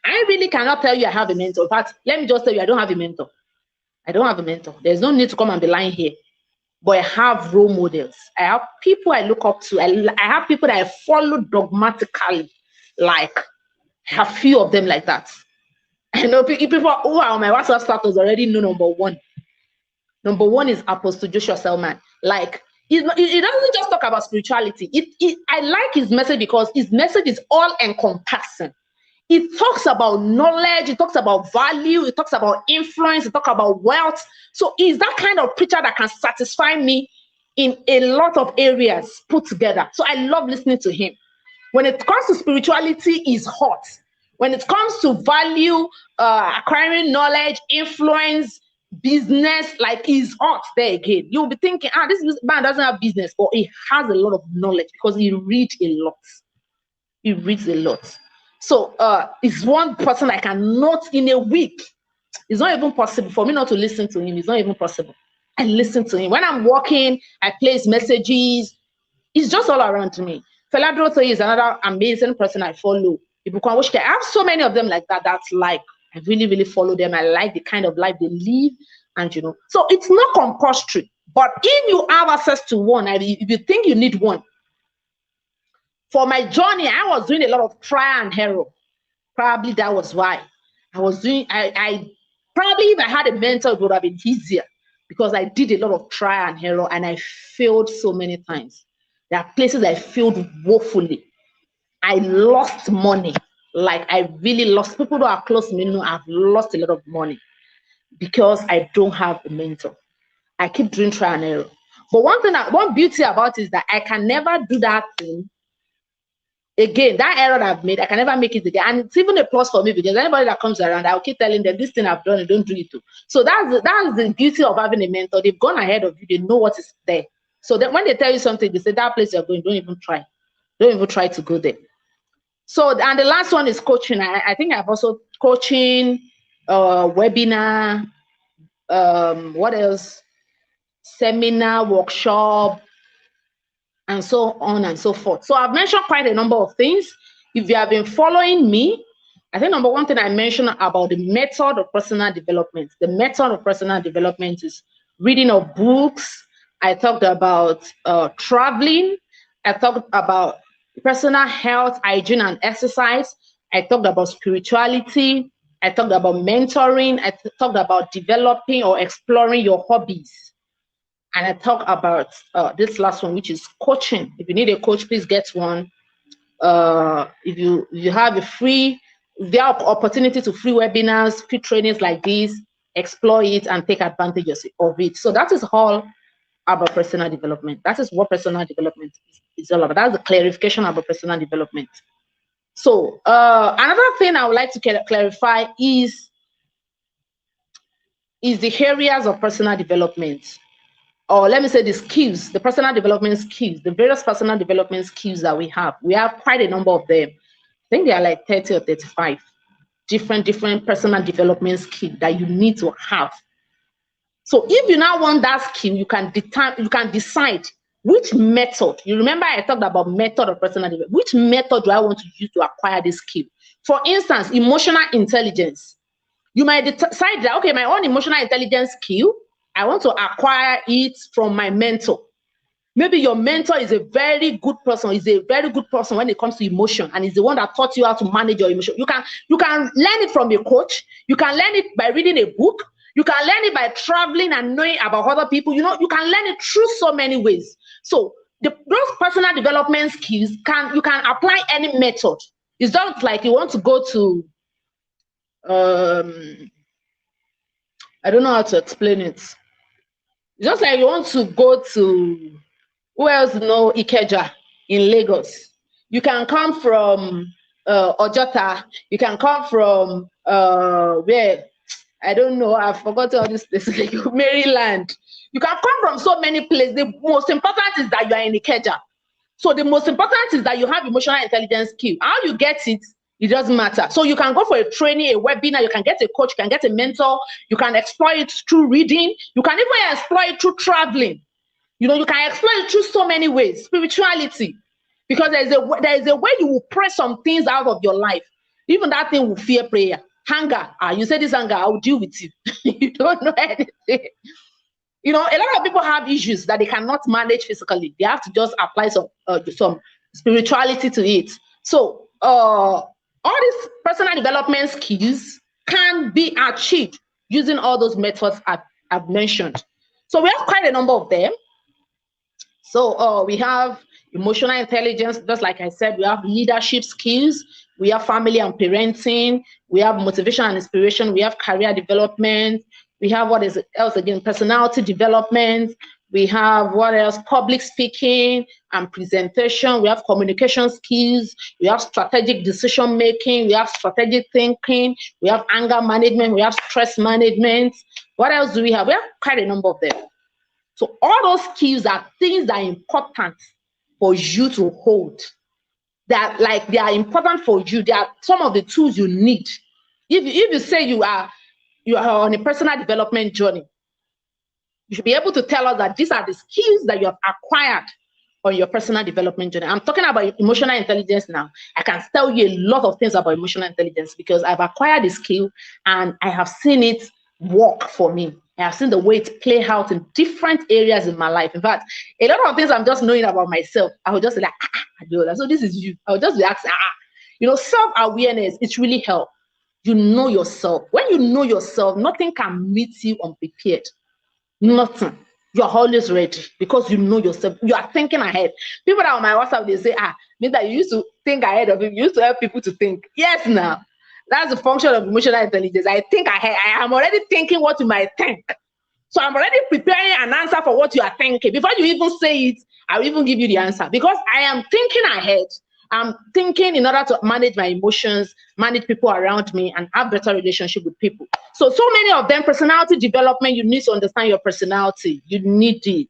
I really cannot tell you I have a mentor. In fact, let me just tell you, I don't have a mentor. I don't have a mentor. There's no need to come and be lying here. But I have role models. I have people I look up to. I have people that I follow dogmatically, like a few of them like that. I know people who are on my WhatsApp status already know number one. Number one is Apostle Joshua Selman. Like, he doesn't just talk about spirituality. I like his message because his message is all encompassing. It talks about knowledge, it talks about value, it talks about influence, it talks about wealth. So he's that kind of preacher that can satisfy me in a lot of areas put together. So I love listening to him. When it comes to spirituality, he's hot. When it comes to value, acquiring knowledge, influence, business, like he's hot there again. You'll be thinking, this man doesn't have business, but he has a lot of knowledge because he reads a lot. He reads a lot. So it's one person I cannot in a week. It's not even possible for me not to listen to him. It's not even possible. I listen to him. When I'm walking, I play his messages. It's just all around me. Fela Droto is another amazing person I follow. I have so many of them like that. That's like, I really, really follow them. I like the kind of life they live. And, so it's not compulsory. But if you have access to one, if you think you need one, for my journey, I was doing a lot of trial and error. Probably that was why I was doing. I probably, if I had a mentor, it would have been easier because I did a lot of trial and error, and I failed so many times. There are places I failed woefully. I lost money, like I really lost. People who are close to me know I've lost a lot of money because I don't have a mentor. I keep doing trial and error. But one beauty about it is that I can never do that thing again. That error I've made, I can never make it again. And it's even a plus for me because anybody that comes around, I'll keep telling them this thing I've done, don't do it too. So that's the beauty of having a mentor. They've gone ahead of you, they know what is there. So that when they tell you something, they say that place you're going, don't even try. Don't even try to go there. So, and the last one is coaching. I think I've also coaching, webinar, what else? Seminar, workshop, and so on and so forth. So I've mentioned quite a number of things. If you have been following me, I think number one thing I mentioned about the method of personal development. The method of personal development is reading of books. I talked about traveling. I talked about personal health, hygiene, and exercise. I talked about spirituality. I talked about mentoring. I talked about developing or exploring your hobbies. And I talk about this last one, which is coaching. If you need a coach, please get one. If you have the opportunity to free webinars, free trainings like this, explore it and take advantage of it. So that is all about personal development. That is what personal development is all about. That's the clarification about personal development. So another thing I would like to clarify is the areas of personal development. Or let me say the skills, the personal development skills, the various personal development skills that we have. We have quite a number of them. I think there are like 30 or 35 different personal development skills that you need to have. So if you now want that skill, you can decide which method. You remember I talked about method of personal development. Which method do I want to use to acquire this skill? For instance, emotional intelligence. You might decide that, okay, my own emotional intelligence skill, I want to acquire it from my mentor. Maybe your mentor is a very good person, is a very good person when it comes to emotion, and is the one that taught you how to manage your emotion. You can learn it from a coach. You can learn it by reading a book. You can learn it by traveling and knowing about other people. You can learn it through so many ways. So those personal development skills you can apply any method. It's not like you want to go to I don't know how to explain it. It's just like you want to go to, who else know Ikeja in Lagos? You can come from Ojota. You can come from where? I don't know. I've forgotten all these places. Like Maryland. You can come from so many places. The most important is that you are in Ikeja. So the most important is that you have emotional intelligence skill. How you get it, it doesn't matter. So you can go for a training, a webinar, you can get a coach, you can get a mentor, you can explore it through reading, you can even explore it through traveling. You can explore it through so many ways. Spirituality, because there is a way you will pray some things out of your life. Even that thing will fear prayer. Hunger. You say this anger, I will deal with you. You don't know anything. A lot of people have issues that they cannot manage physically. They have to just apply some spirituality to it. So all these personal development skills can be achieved using all those methods I've mentioned. So we have quite a number of them. So we have emotional intelligence, just like I said. We have leadership skills. We have family and parenting. We have motivation and inspiration. We have career development. We have what is else again? Personality development. We have what else? Public speaking and presentation. We have communication skills. We have strategic decision making. We have strategic thinking. We have anger management. We have stress management. What else do we have? We have quite a number of them. So all those skills are things that are important for you to hold. They are important for you. They are some of the tools you need. If you say you are on a personal development journey, you should be able to tell us that these are the skills that you have acquired on your personal development journey. I'm talking about emotional intelligence now. I can tell you a lot of things about emotional intelligence because I've acquired the skill and I have seen it work for me. I have seen the way it play out in different areas in my life. In fact, a lot of things I'm just knowing about myself, I would just be like, I do that. So this is you. I would just be asking, self-awareness, it really helps. You know yourself. When you know yourself, nothing can meet you unprepared. Nothing. You're always ready because you know yourself. You are thinking ahead. People that are on my WhatsApp, they say, means that you used to think ahead of it. You used to help people to think. Yes, now. That's the function of emotional intelligence. I think ahead. I am already thinking what you might think. So I'm already preparing an answer for what you are thinking. Before you even say it, I'll even give you the answer because I am thinking ahead. I'm thinking in order to manage my emotions, manage people around me, and have better relationship with people. So many of them, personality development, you need to understand your personality. You need it.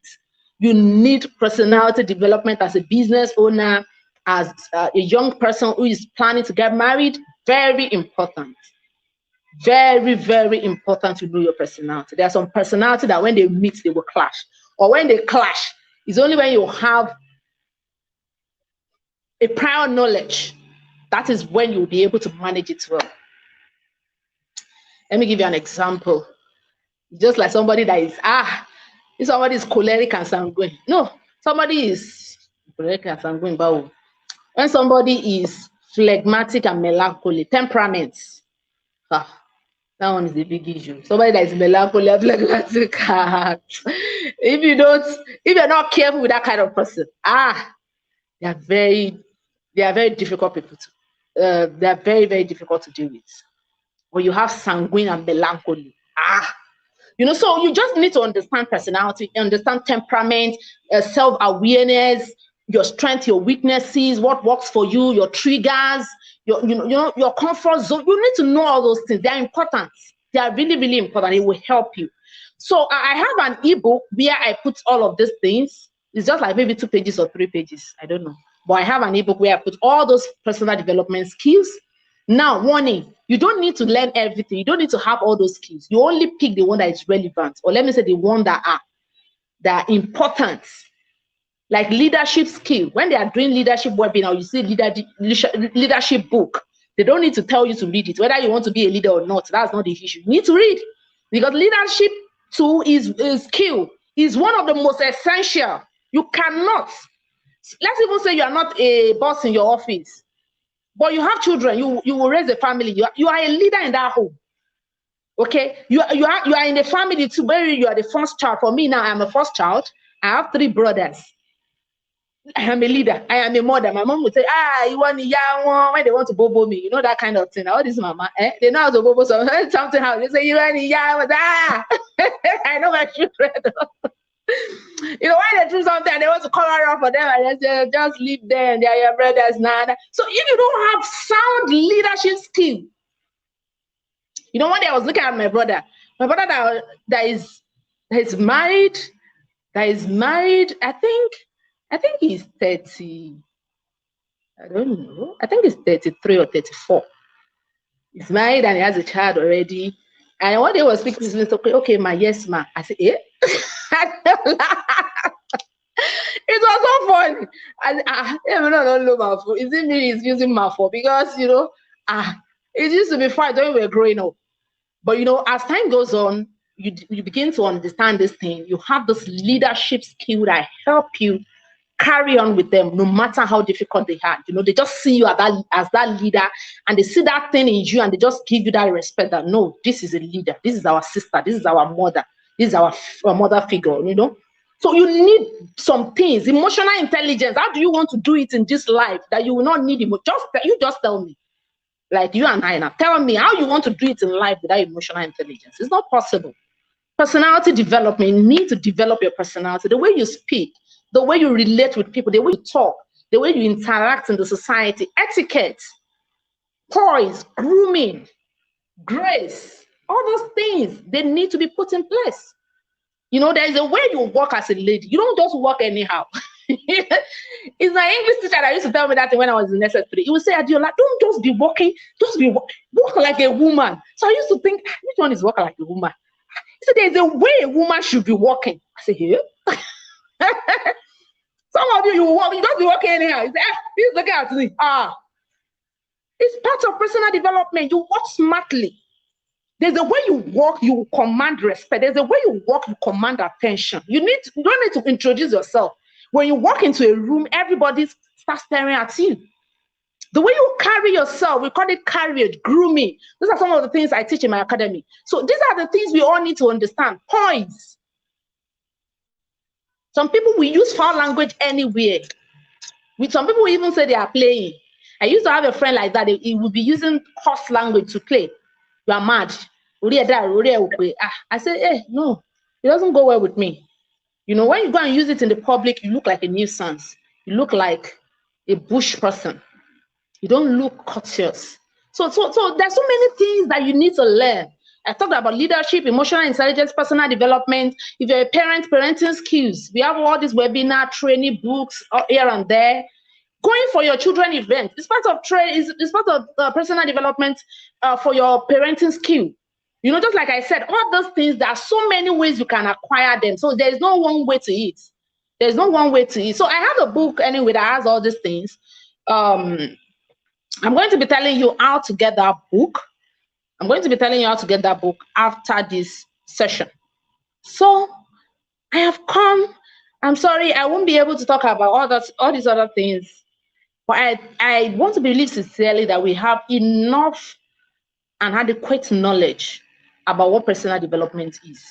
You need personality development as a business owner, as a young person who is planning to get married. Very important. Very, very important to know your personality. There are some personality that when they meet, they will clash. Or when they clash, it's only when you have a prior knowledge, that is when you'll be able to manage it well. Let me give you an example. Just like somebody that is, if somebody is choleric and sanguine. No, somebody is choleric and sanguine, but when somebody is phlegmatic and melancholy, temperaments, that one is the big issue. Somebody that is melancholy and phlegmatic, if you're not careful with that kind of person, they are very difficult people to, they are very, very difficult to deal with. When you have sanguine and melancholy, so you just need to understand personality, understand temperament, self-awareness, your strengths, your weaknesses, what works for you, your triggers, your comfort zone. You need to know all those things. They are important. They are really, really important. It will help you. So I have an ebook where I put all of these things. It's just like maybe 2 pages or 3 pages. I don't know. But I have an ebook where I put all those personal development skills. Now, warning, you don't need to learn everything. You don't need to have all those skills. You only pick the one that is relevant, or let me say the one that are important. Like leadership skill. When they are doing leadership webinar, you see leadership book. They don't need to tell you to read it. Whether you want to be a leader or not, that's not the issue. You need to read. Because leadership to is skill is one of the most essential. You cannot, let's even say you are not a boss in your office, but you have children, you will raise a family, you are a leader in that home. Okay, you are in a family too, where you are the first child. For me now, I'm a first child. I have 3 brothers. I am a leader. I am a mother. My mom would say, you want the young one when they want to bobo me, you know, that kind of thing. All this mama, they know how to bobo something how they say you want the young one. I know my children. You know, when they do something and they want to cover up for them, and they say, just leave them, they are your brothers now. So if you don't have sound leadership skill, you know, one day I was looking at my brother that is married, I think he's 30, I don't know, I think he's 33 or 34. He's married and he has a child already. And one day I was speaking to me, okay, ma, yes, ma. I said, eh? It was so funny. I don't know my phone. Is it me he's using my phone? Because, you know, it used to be fine when we were growing up. But, you know, as time goes on, you begin to understand this thing. You have this leadership skill that help you carry on with them, no matter how difficult they are. You know, they just see you as that leader, and they see that thing in you, and they just give you that respect that, no, this is a leader. This is our sister. This is our mother. This is our mother figure, you know. So you need some things, emotional intelligence. How do you want to do it in this life that you will not need just tell me. Like you and I now, tell me how you want to do it in life without emotional intelligence. It's not possible. Personality development, you need to develop your personality, the way you speak, the way you relate with people, the way you talk, the way you interact in the society, etiquette, poise, grooming, grace, all those things, they need to be put in place. You know, there's a way you walk as a lady. You don't just walk anyhow. It's an English teacher that used to tell me that when I was in SS3. He would say, Adiola, don't just be walking, walk like a woman. So I used to think, which one is walking like a woman? He said, there's a way a woman should be walking. I said, yeah. Some of you walk, you just be walking anyhow. He said, please look at me. It's part of personal development. You walk smartly. There's a way you walk, you command respect. There's a way you walk, you command attention. You don't need to introduce yourself. When you walk into a room, everybody starts staring at you. The way you carry yourself, we call it carriage, grooming. These are some of the things I teach in my academy. So these are the things we all need to understand. Points. Some people will use foul language anywhere. Some people will even say they are playing. I used to have a friend like that. He would be using coarse language to play. You are mad. I say, hey, no, it doesn't go well with me. You know, when you go and use it in the public, you look like a nuisance. You look like a bush person. You don't look courteous. So there's so many things that you need to learn. I talked about leadership, emotional intelligence, personal development. If you're a parent, parenting skills. We have all these webinar training books here and there. Going for your children event is part of is part of personal development for your parenting skill. You know, just like I said, all those things, there are so many ways you can acquire them. So there's no one way to eat. There's no one way to eat. So I have a book anyway that has all these things. I'm going to be telling you how to get that book. I'm going to be telling you how to get that book after this session. So I have come. I'm sorry, I won't be able to talk about all these other things. But I want to believe sincerely that we have enough and adequate knowledge about what personal development is.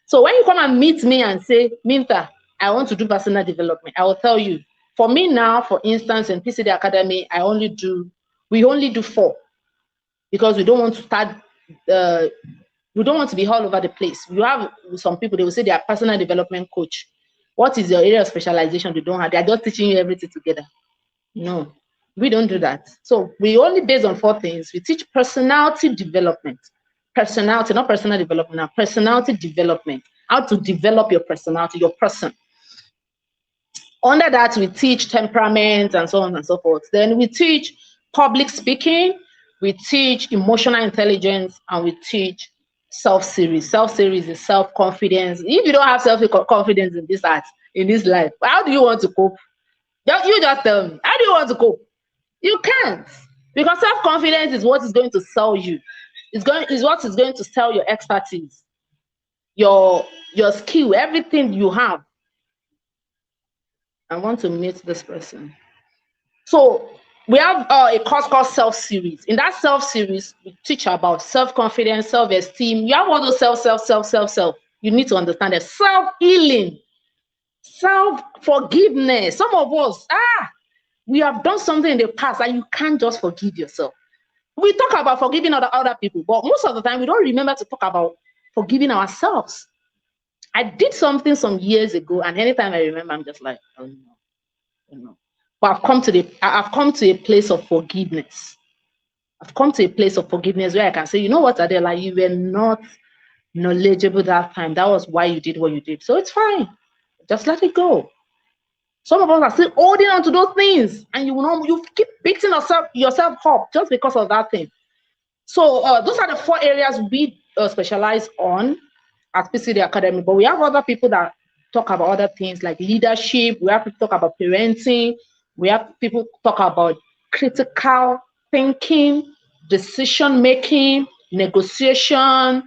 So when you come and meet me and say, Minta, I want to do personal development, I will tell you, for me now, for instance, in PCD Academy, we only do 4 because we don't want to start, we don't want to be all over the place. You have some people, they will say they are personal development coach. What is your area of specialization? They don't have, they're just teaching you everything together. No, we don't do that. So we only base on 4 things. We teach personality development. Personality, not personal development, now personality development. How to develop your personality, your person. Under that, we teach temperament and so on and so forth. Then we teach public speaking, we teach emotional intelligence, and we teach self-series. Self-series is self-confidence. If you don't have self-confidence in this art, in this life, how do you want to cope? You just tell me, how do you want to cope? You can't, because self-confidence is what is going to sell you. It's what is going to sell your expertise. your skill, everything you have. I want to meet this person. So we have a course called Self Series. In that Self Series, we teach about self-confidence, self-esteem. You have all those self. You need to understand that self-healing, self-forgiveness. Some of us, we have done something in the past and you can't just forgive yourself. We talk about forgiving other people, but most of the time we don't remember to talk about forgiving ourselves. I did something some years ago, and anytime I remember, I'm just like, oh no. But I've come to a place of forgiveness. I've come to a place of forgiveness where I can say, you know what, Adela, you were not knowledgeable that time. That was why you did what you did. So it's fine. Just let it go. Some of us are still holding on to those things, and you keep beating yourself up just because of that thing. So those are the 4 areas we specialize on at PCD Academy. But we have other people that talk about other things like leadership. We have people talk about parenting. We have people talk about critical thinking, decision making, negotiation,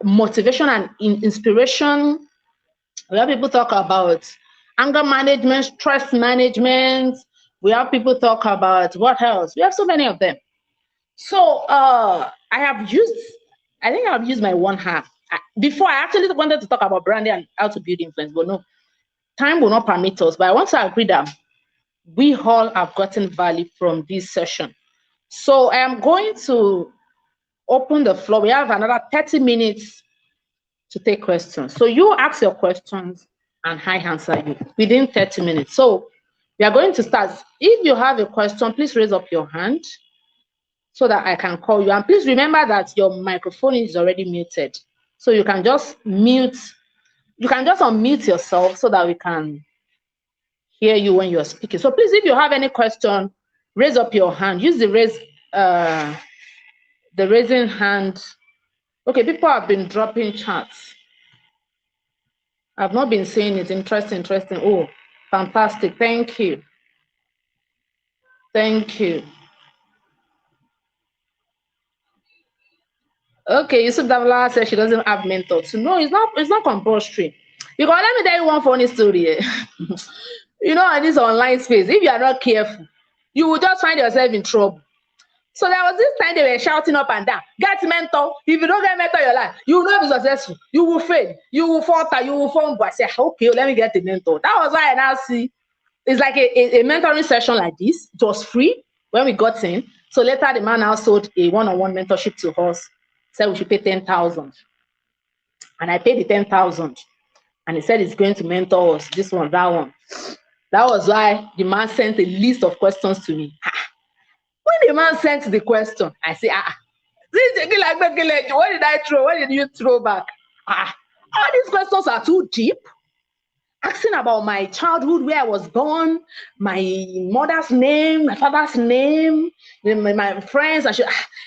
motivation and inspiration. We have people talk about anger management, stress management. We have people talk about what else? We have so many of them. So I think I've used my one hand. Before, I actually wanted to talk about branding and how to build influence, but no, time will not permit us. But I want to agree that we all have gotten value from this session. So I am going to open the floor. We have another 30 minutes to take questions. So you ask your questions and I answer you within 30 minutes. So we are going to start. If you have a question, please raise up your hand so that I can call you. And please remember that your microphone is already muted. So you can just unmute yourself so that we can hear you when you're speaking. So please, if you have any question, raise up your hand. Use the raising hand. Okay, people have been dropping chats. I've not been saying it. Interesting. Oh, fantastic. Thank you. Okay, Yusuf Davla says she doesn't have mentors. No, it's not compulsory. Because let me tell you one funny story. You know, in this online space, if you are not careful, you will just find yourself in trouble. So there was this time they were shouting up and down, get mentor. If you don't get mentor in your life, you will not be successful. You will fail. You will falter. You will fumble. I said, okay, let me get a mentor. That was why I now see it's like a mentoring session like this. It was free when we got in. So later the man now sold a one-on-one mentorship to us. Said we should pay 10,000. And I paid the 10,000. And he said he's going to mentor us, this one, that one. That was why the man sent a list of questions to me. When the man sent the question, I say, what did I throw? What did you throw back? All these questions are too deep. Asking about my childhood, where I was born, my mother's name, my father's name, my friends,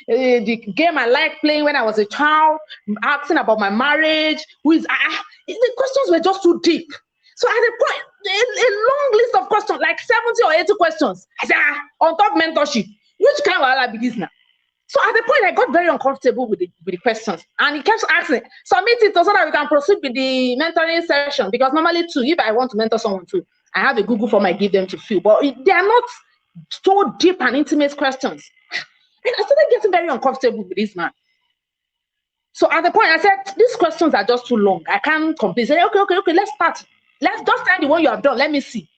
the game I liked playing when I was a child, asking about my marriage, the questions were just too deep. So at the point, a long list of questions, like 70 or 80 questions. I said, on top mentorship, which kind of Allah be this now? So at the point, I got very uncomfortable with the questions. And he kept asking, submit it so that we can proceed with the mentoring session. Because normally, too, if I want to mentor someone too, I have a Google form I give them to fill. But they are not so deep and intimate questions. And I started getting very uncomfortable with this man. So at the point, I said, these questions are just too long. I can't complete. He said, okay, let's start. Let's just try the one you have done. Let me see.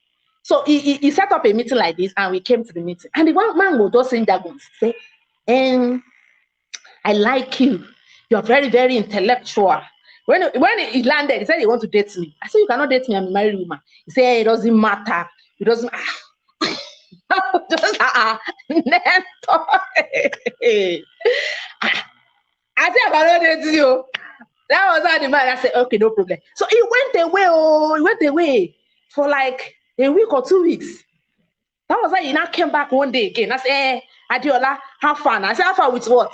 So he set up a meeting like this, and we came to the meeting. And the one man was just saying that, say, I like you. You're very, very intellectual. When he landed, he said he wants to date me. I said, you cannot date me. I'm a married woman. He said, it doesn't matter. It doesn't matter. Just I said, I cannot date you. That was how the man. I said, okay, no problem. So he went away. He went away for like a week or 2 weeks. That was why he now came back one day again. I said, hey, Adiola, have fun. I said, have fun with what?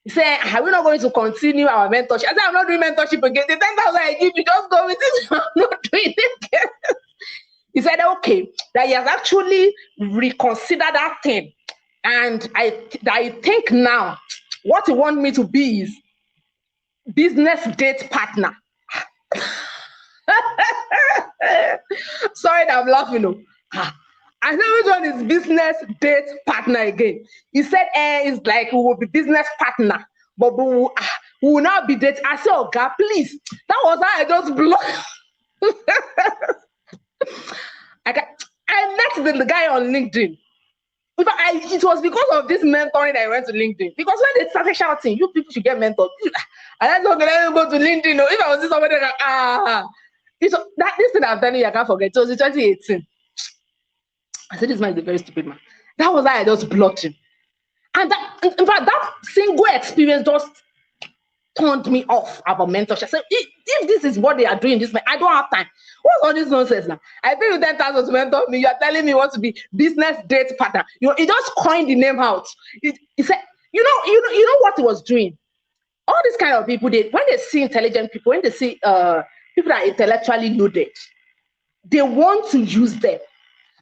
He said, are we not going to continue our mentorship? I said, I'm not doing mentorship again. The 10,000 I give you, just go with it. I'm not doing it again. He said, okay, that he has actually reconsidered that thing. And I think now, what he wants me to be is business date partner. Sorry that I'm laughing. No. I know which one is business date partner again. He said, it's like we will be business partner, but we will not be date. I said, oh God, please. That was how I just blocked. I met the guy on LinkedIn. It was because of this mentoring that I went to LinkedIn. Because when they started shouting, you people should get mentored. I said, okay, let me go to LinkedIn. No, if I was somebody like, this thing I'm telling you, I can't forget. It was in 2018. I said, this man is a very stupid man. That was how I just blocked him. And that, in fact, that single experience just turned me off about mentorship. I said, if this is what they are doing, I don't have time. What's all this nonsense now? I pay you 10,000 to mentor me. You are telling me you want to be business date partner. He just coined the name out. He said, you know what he was doing? All these kind of people, when they see intelligent people, when they see people that are intellectually loaded, they want to use them.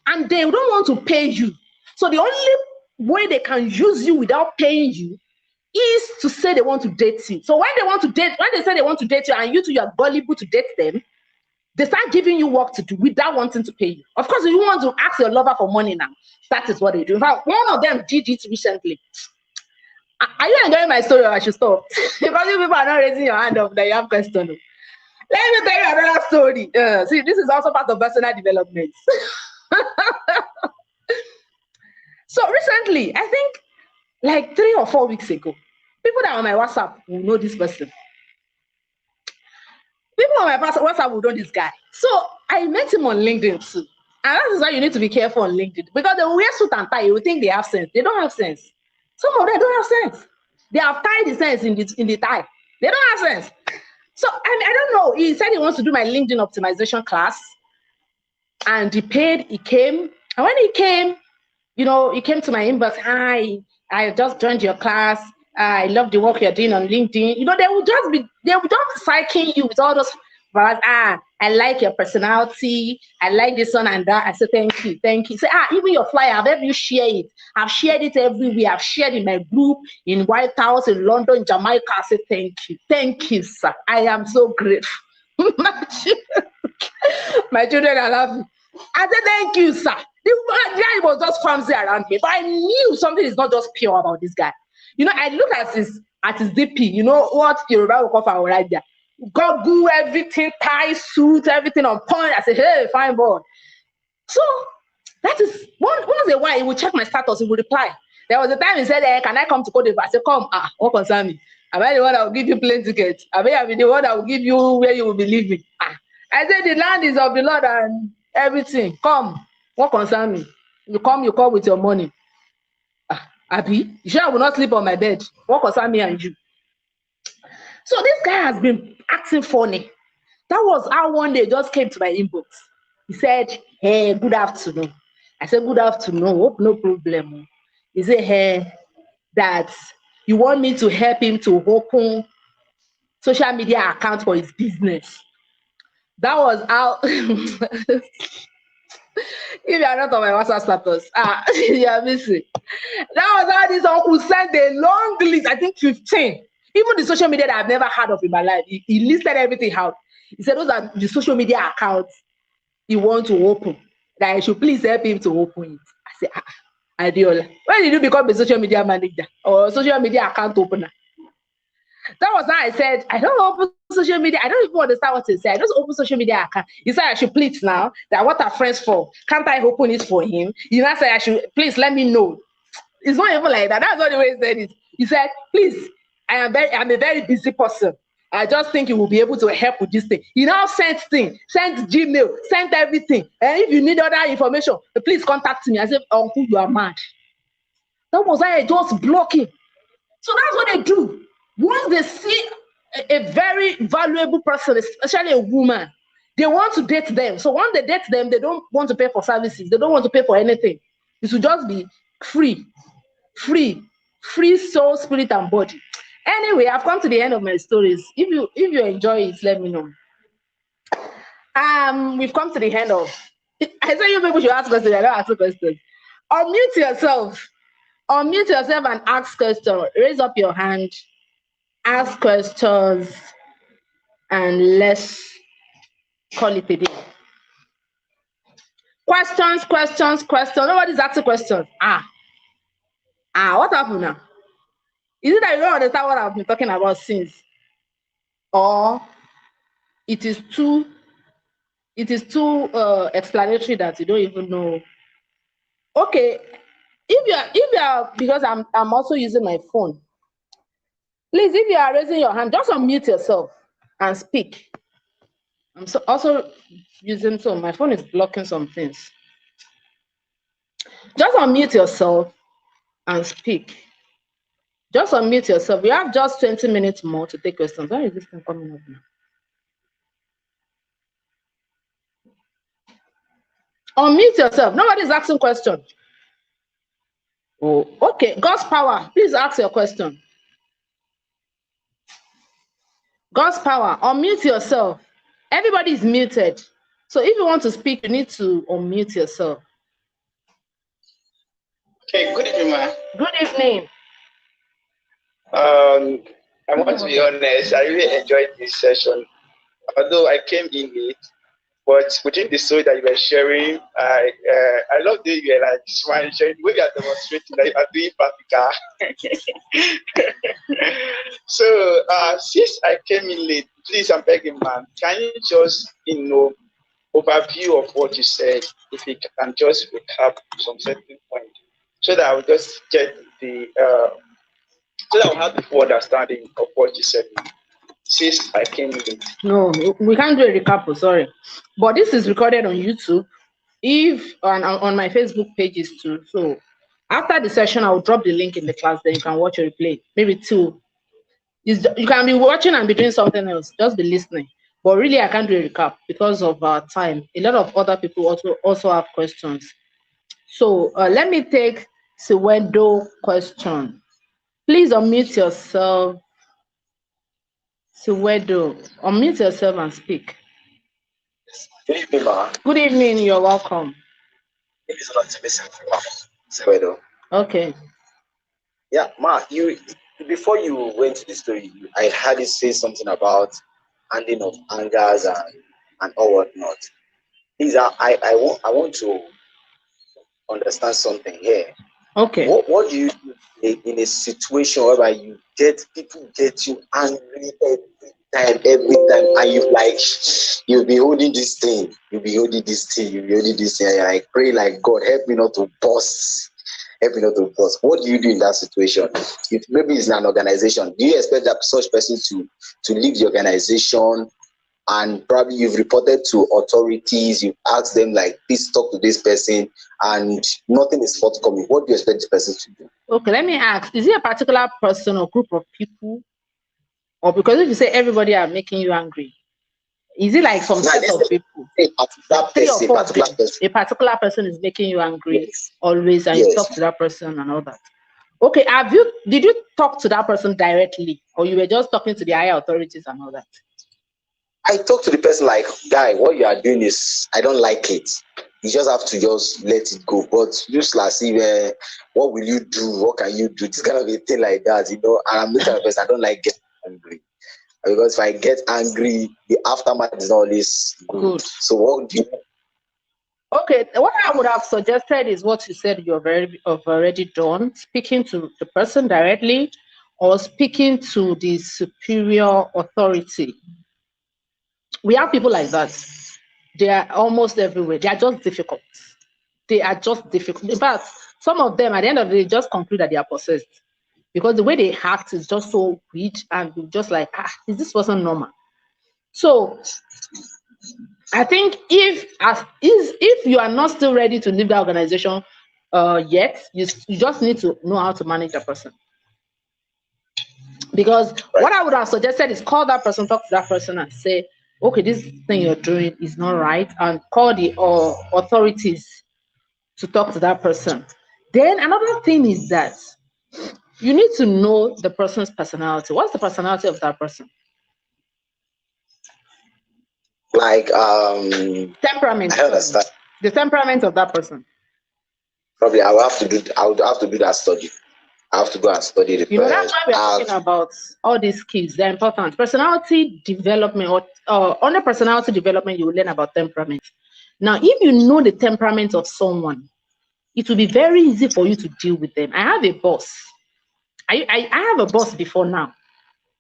And they don't want to pay you. So the only way they can use you without paying you is to say they want to date you. So when they say they want to date you and you two are gullible to date them, they start giving you work to do without wanting to pay you. Of course, if you want to ask your lover for money now, that is what they do. In fact, one of them did it recently. Are you enjoying my story or I should stop? Because you people are not raising your hand up that you have question. Let me tell you another story. See, this is also part of personal development. So recently, I think like 3 or 4 weeks ago, people that are on my WhatsApp will know this person. People on my WhatsApp will know this guy. So I met him on LinkedIn too. And that is why you need to be careful on LinkedIn. Because they will wear suit and tie. You will think they have sense. They don't have sense. Some of them don't have sense. They have tied the sense in the tie. They don't have sense. So I don't know. He said he wants to do my LinkedIn optimization class. And he paid, he came. And when he came, he came to my inbox. Hi, I just joined your class. I love the work you're doing on LinkedIn. They will just psyching you with all those. But I like your personality. I like this one and that. I said, thank you. Say, even your flyer, I've helped you share it. I've shared it everywhere. I've shared in my group, in White House, in London, in Jamaica. I said, thank you, sir. I am so grateful. My children are laughing. I said, thank you, sir. The guy was just clumsy around me, but I knew something is not just pure about this guy. I look at his DP. You know what Yoruba will call for right there. Goggle, everything, tie, suit, everything on point. I said, hey, fine boy. So that is once a while he will check my status. He will reply. There was a time he said, hey, can I come to Cote d'Ivoire? I said, come. What concern me? Am I the one that will give you plane ticket? Am I the one that will give you where you will be living? I said, the land is of the Lord and everything. Come. What concern me? You come with your money. Abi, you sure I will not sleep on my bed? What concern me and you? So this guy has been acting funny. That was how one day just came to my inbox. He said, hey, good afternoon. I said, good afternoon. Hope no problem. He said, hey, that you want me to help him to open social media account for his business. That was how if you are not on my WhatsApp status, you are missing. That was how this uncle sent a long list, I think 15. Even the social media that I've never heard of in my life. He listed everything out. He said those are the social media accounts he wants to open. That I should please help him to open it. I said, Adiola, when did you become a social media manager or social media account opener? That was how I said, I don't open social media. I don't even understand what to say. I just open social media account. He said I should please now that what are friends for? Can't I open it for him? You know, I said I should please let me know. It's not even like that. That's not the way he said it. He said, please, I'm a very busy person. I just think you will be able to help with this thing. He now sent Gmail, sent everything. And if you need other information, please contact me. I said, uncle, you are mad. That was why I just block him. So that's what they do. Once they see a very valuable person, especially a woman, they want to date them. So once they date them, they don't want to pay for services. They don't want to pay for anything. It should just be free soul, spirit, and body. Anyway, I've come to the end of my stories. If you enjoy it, let me know. We've come to the end of. I say you people should ask questions. I don't ask questions. Unmute yourself and ask questions. Raise up your hand ask questions, and let's call it a day. Questions. Nobody's asking questions. What happened now? Is it that you don't understand what I've been talking about since? Or it is too explanatory that you don't even know? Okay, if you are, because I'm also using my phone. Please, if you are raising your hand, just unmute yourself and speak. I'm also using, so my phone is blocking some things. Just unmute yourself and speak. Just unmute yourself. We have just 20 minutes more to take questions. Why is this thing coming up now? Unmute yourself. Nobody's asking questions. Oh, okay. God's power. Please ask your question. God's power. Unmute yourself. Everybody is muted. So if you want to speak, you need to unmute yourself. Okay, good evening, ma. Good evening. I want to be honest, I really enjoyed this session. Although I came in late, but within the story that you were sharing, I love the way you were like smiling, sharing the way you are demonstrating that you are doing practical. So since I came in late, please, I'm begging, man, can you just overview of what you said, if you can just recap some certain point, so that I will just get the so that I'll have the full understanding of what you said since I came in. No, we can't do a recap, sorry. But this is recorded on YouTube, on my Facebook pages too. So after the session, I'll drop the link in the class, then you can watch a replay. Maybe two. You can be watching and be doing something else, just be listening. But really, I can't do a recap because of our time. A lot of other people also have questions. So let me take Siwedo question. Please unmute yourself. Siwedo, unmute yourself and speak. Good evening, ma. Good evening, you're welcome. It is not to listen from Siwedo. Okay. Yeah, ma, before you went to the story, I heard you say something about handing of angers and all whatnot. These are I want to understand something here. Okay. What do you do in a situation whereby people get you angry every time, and you'll be holding this thing, and you're like, pray like, God, help me not to burst. What do you do in that situation? If maybe it's an organization, do you expect that such person to leave the organization, and probably you've reported to authorities, you've asked them like, please talk to this person, and nothing is forthcoming? What do you expect the person to do? Okay, let me ask, is it a particular person or group of people? Or because if you say everybody are making you angry, is it like some set of people? A particular person is making you angry, yes, always, and yes, you talk to that person and all that. Okay, did you talk to that person directly, or you were just talking to the higher authorities and all that? I talked to the person like, guy, what you are doing is, I don't like it. You just have to just let it go. But just like, what will you do? What can you do? This kind of a thing like that, And I'm the kind of person, I don't like getting angry. Because if I get angry, the aftermath is not always good. So what do you? Okay, what I would have suggested is what you said you've already done, speaking to the person directly or speaking to the superior authority. We have people like that. They are almost everywhere. They are just difficult. In fact, some of them, at the end of the day, just conclude that they are possessed. Because the way they act is just so weird, and just like, is this person normal? So I think if you are not still ready to leave the organization yet, you just need to know how to manage that person. Because what I would have suggested is call that person, talk to that person, and say, okay, this thing you're doing is not right, and call the authorities to talk to that person. Then another thing is that you need to know the person's personality. What's the personality of that person? Like temperament. I understand. The temperament of that person. Probably I would have to do that study. I have to go and study the You know, that's why we're talking about all these skills. They're important. Personality development, or under personality development, you will learn about temperament. Now, if you know the temperament of someone, it will be very easy for you to deal with them. I have a boss. I have a boss before now.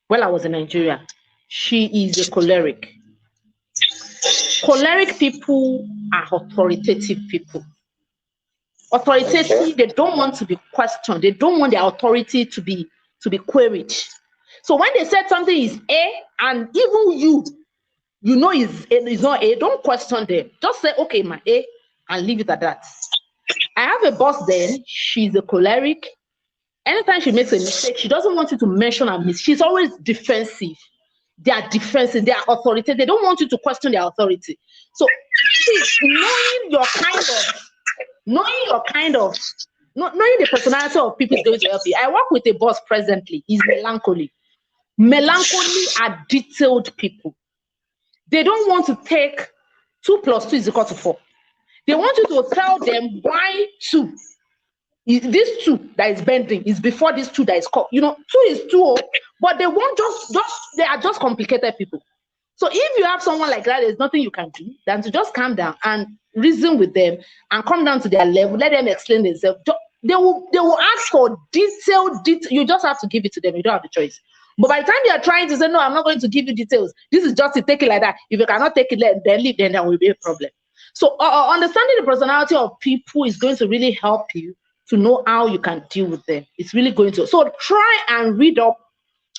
While I was in Nigeria, she is a choleric. Choleric people are authoritative people. Authoritative, they don't want to be questioned. They don't want their authority to be queried. So when they said something is A, and even you know it's not A, don't question them. Just say, okay, my A, and leave it at that. I have a boss then, she's a choleric. Anytime she makes a mistake, she doesn't want you to mention her mistake. She's always defensive. They are defensive, they are authoritative. They don't want you to question their authority. So knowing the personality of people is going to help you. I work with a boss presently. He's melancholy. Melancholy are detailed people. They don't want to take 2 + 2 = 4. They want you to tell them why 2. This 2 that is bending is before this 2 that is cut. You know, 2 is 2, but they won't they are just complicated people. So if you have someone like that, there's nothing you can do than to just calm down and reason with them and come down to their level, let them explain themselves. They will ask for detailed. You just have to give it to them. You don't have the choice. But by the time they are trying to say, no, I'm not going to give you details, this is just to take it like that. If you cannot take it, then leave, then there will be a problem. So understanding the personality of people is going to really help you to know how you can deal with them. It's really going to. So try and read up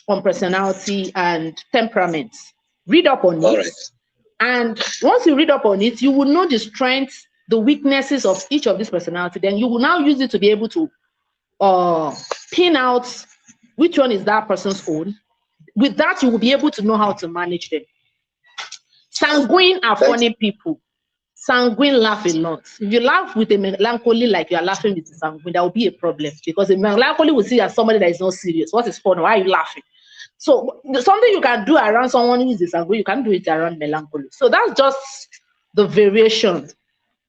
on personality and temperaments. Read up on it. Right. And once you read up on it, you will know the strengths, the weaknesses of each of these personality. Then you will now use it to be able to pin out which one is that person's own. With that, you will be able to know how to manage them. Sanguine are funny people. Sanguine laugh a lot. If you laugh with a melancholy like you are laughing with a sanguine, that will be a problem, because a melancholy will see as somebody that is not serious. What is fun? Why are you laughing? So something you can do around someone who is a sanguine, you can do it around melancholy. So that's just the variation.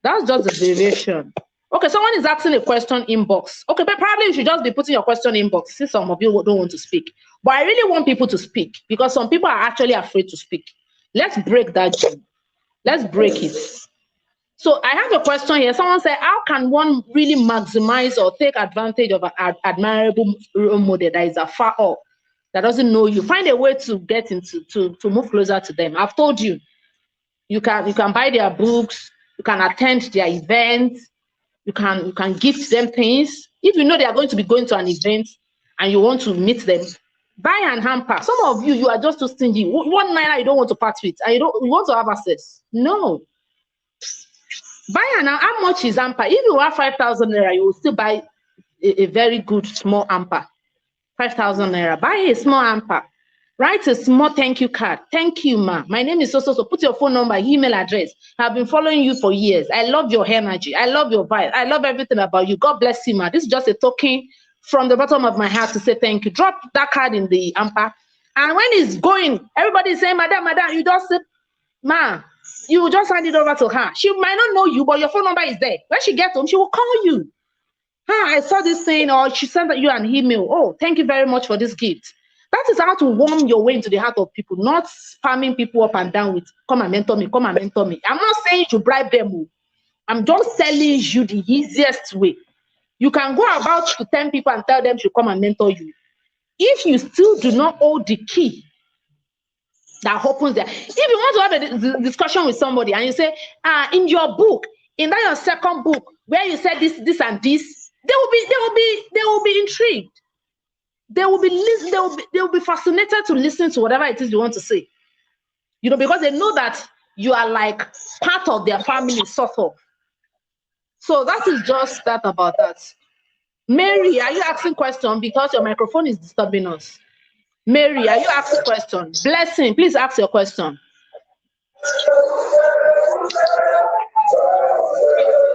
That's just the variation. Okay, someone is asking a question inbox. Okay, but probably you should just be putting your question inbox, since some of you don't want to speak. But I really want people to speak, because some people are actually afraid to speak. Let's break that gene. Let's break it. So I have a question here. Someone said, how can one really maximize or take advantage of an admirable role model that is afar off, that doesn't know you? Find a way to get into, to move closer to them. I've told you, you can buy their books, you can attend their events, you can gift them things. If you know they are going to be going to an event and you want to meet them, buy an hamper. Some of you are just too stingy. 1 naira you don't want to part with, and you want to have access. No. Buy an, how much is hamper? If you have 5,000 naira, you will still buy a very good small hamper. 5,000 naira. Buy a small hamper. Write a small thank you card. Thank you, ma. My name is so. Put your phone number, email address. I've been following you for years. I love your energy. I love your vibe. I love everything about you. God bless you, ma. This is just a token from the bottom of my heart to say thank you. Drop that card in the hamper. And when it's going, everybody is saying, madam, you just say, ma, you just hand it over to her. She might not know you, but your phone number is there. When she gets home, she will call you. I saw this thing, or she sent you an email. Oh, thank you very much for this gift. That is how to warm your way into the heart of people, not spamming people up and down with, come and mentor me, come and mentor me. I'm not saying you bribe them. I'm just telling you the easiest way. You can go about to 10 people and tell them to come and mentor you. If you still do not hold the key that opens there. If you want to have a discussion with somebody and you say, in your book, in that your second book, where you said this and this, they will be intrigued. They will be fascinated to listen to whatever it is you want to say. You know, because they know that you are like part of their family, sort of. So that is just that about that. Mary, are you asking question? Because your microphone is disturbing us. Mary, are you asking question? Blessing, please ask your question.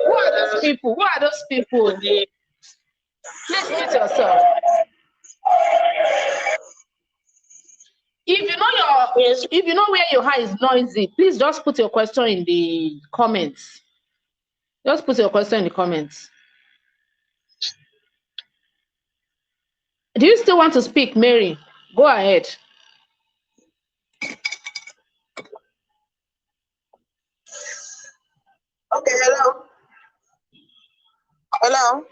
Who are those people? Who are those people? Please mute yourself. If you know where your heart is noisy, please just put your question in the comments. Just put your question in the comments. Do you still want to speak, Mary? Go ahead. Okay, hello. Hello.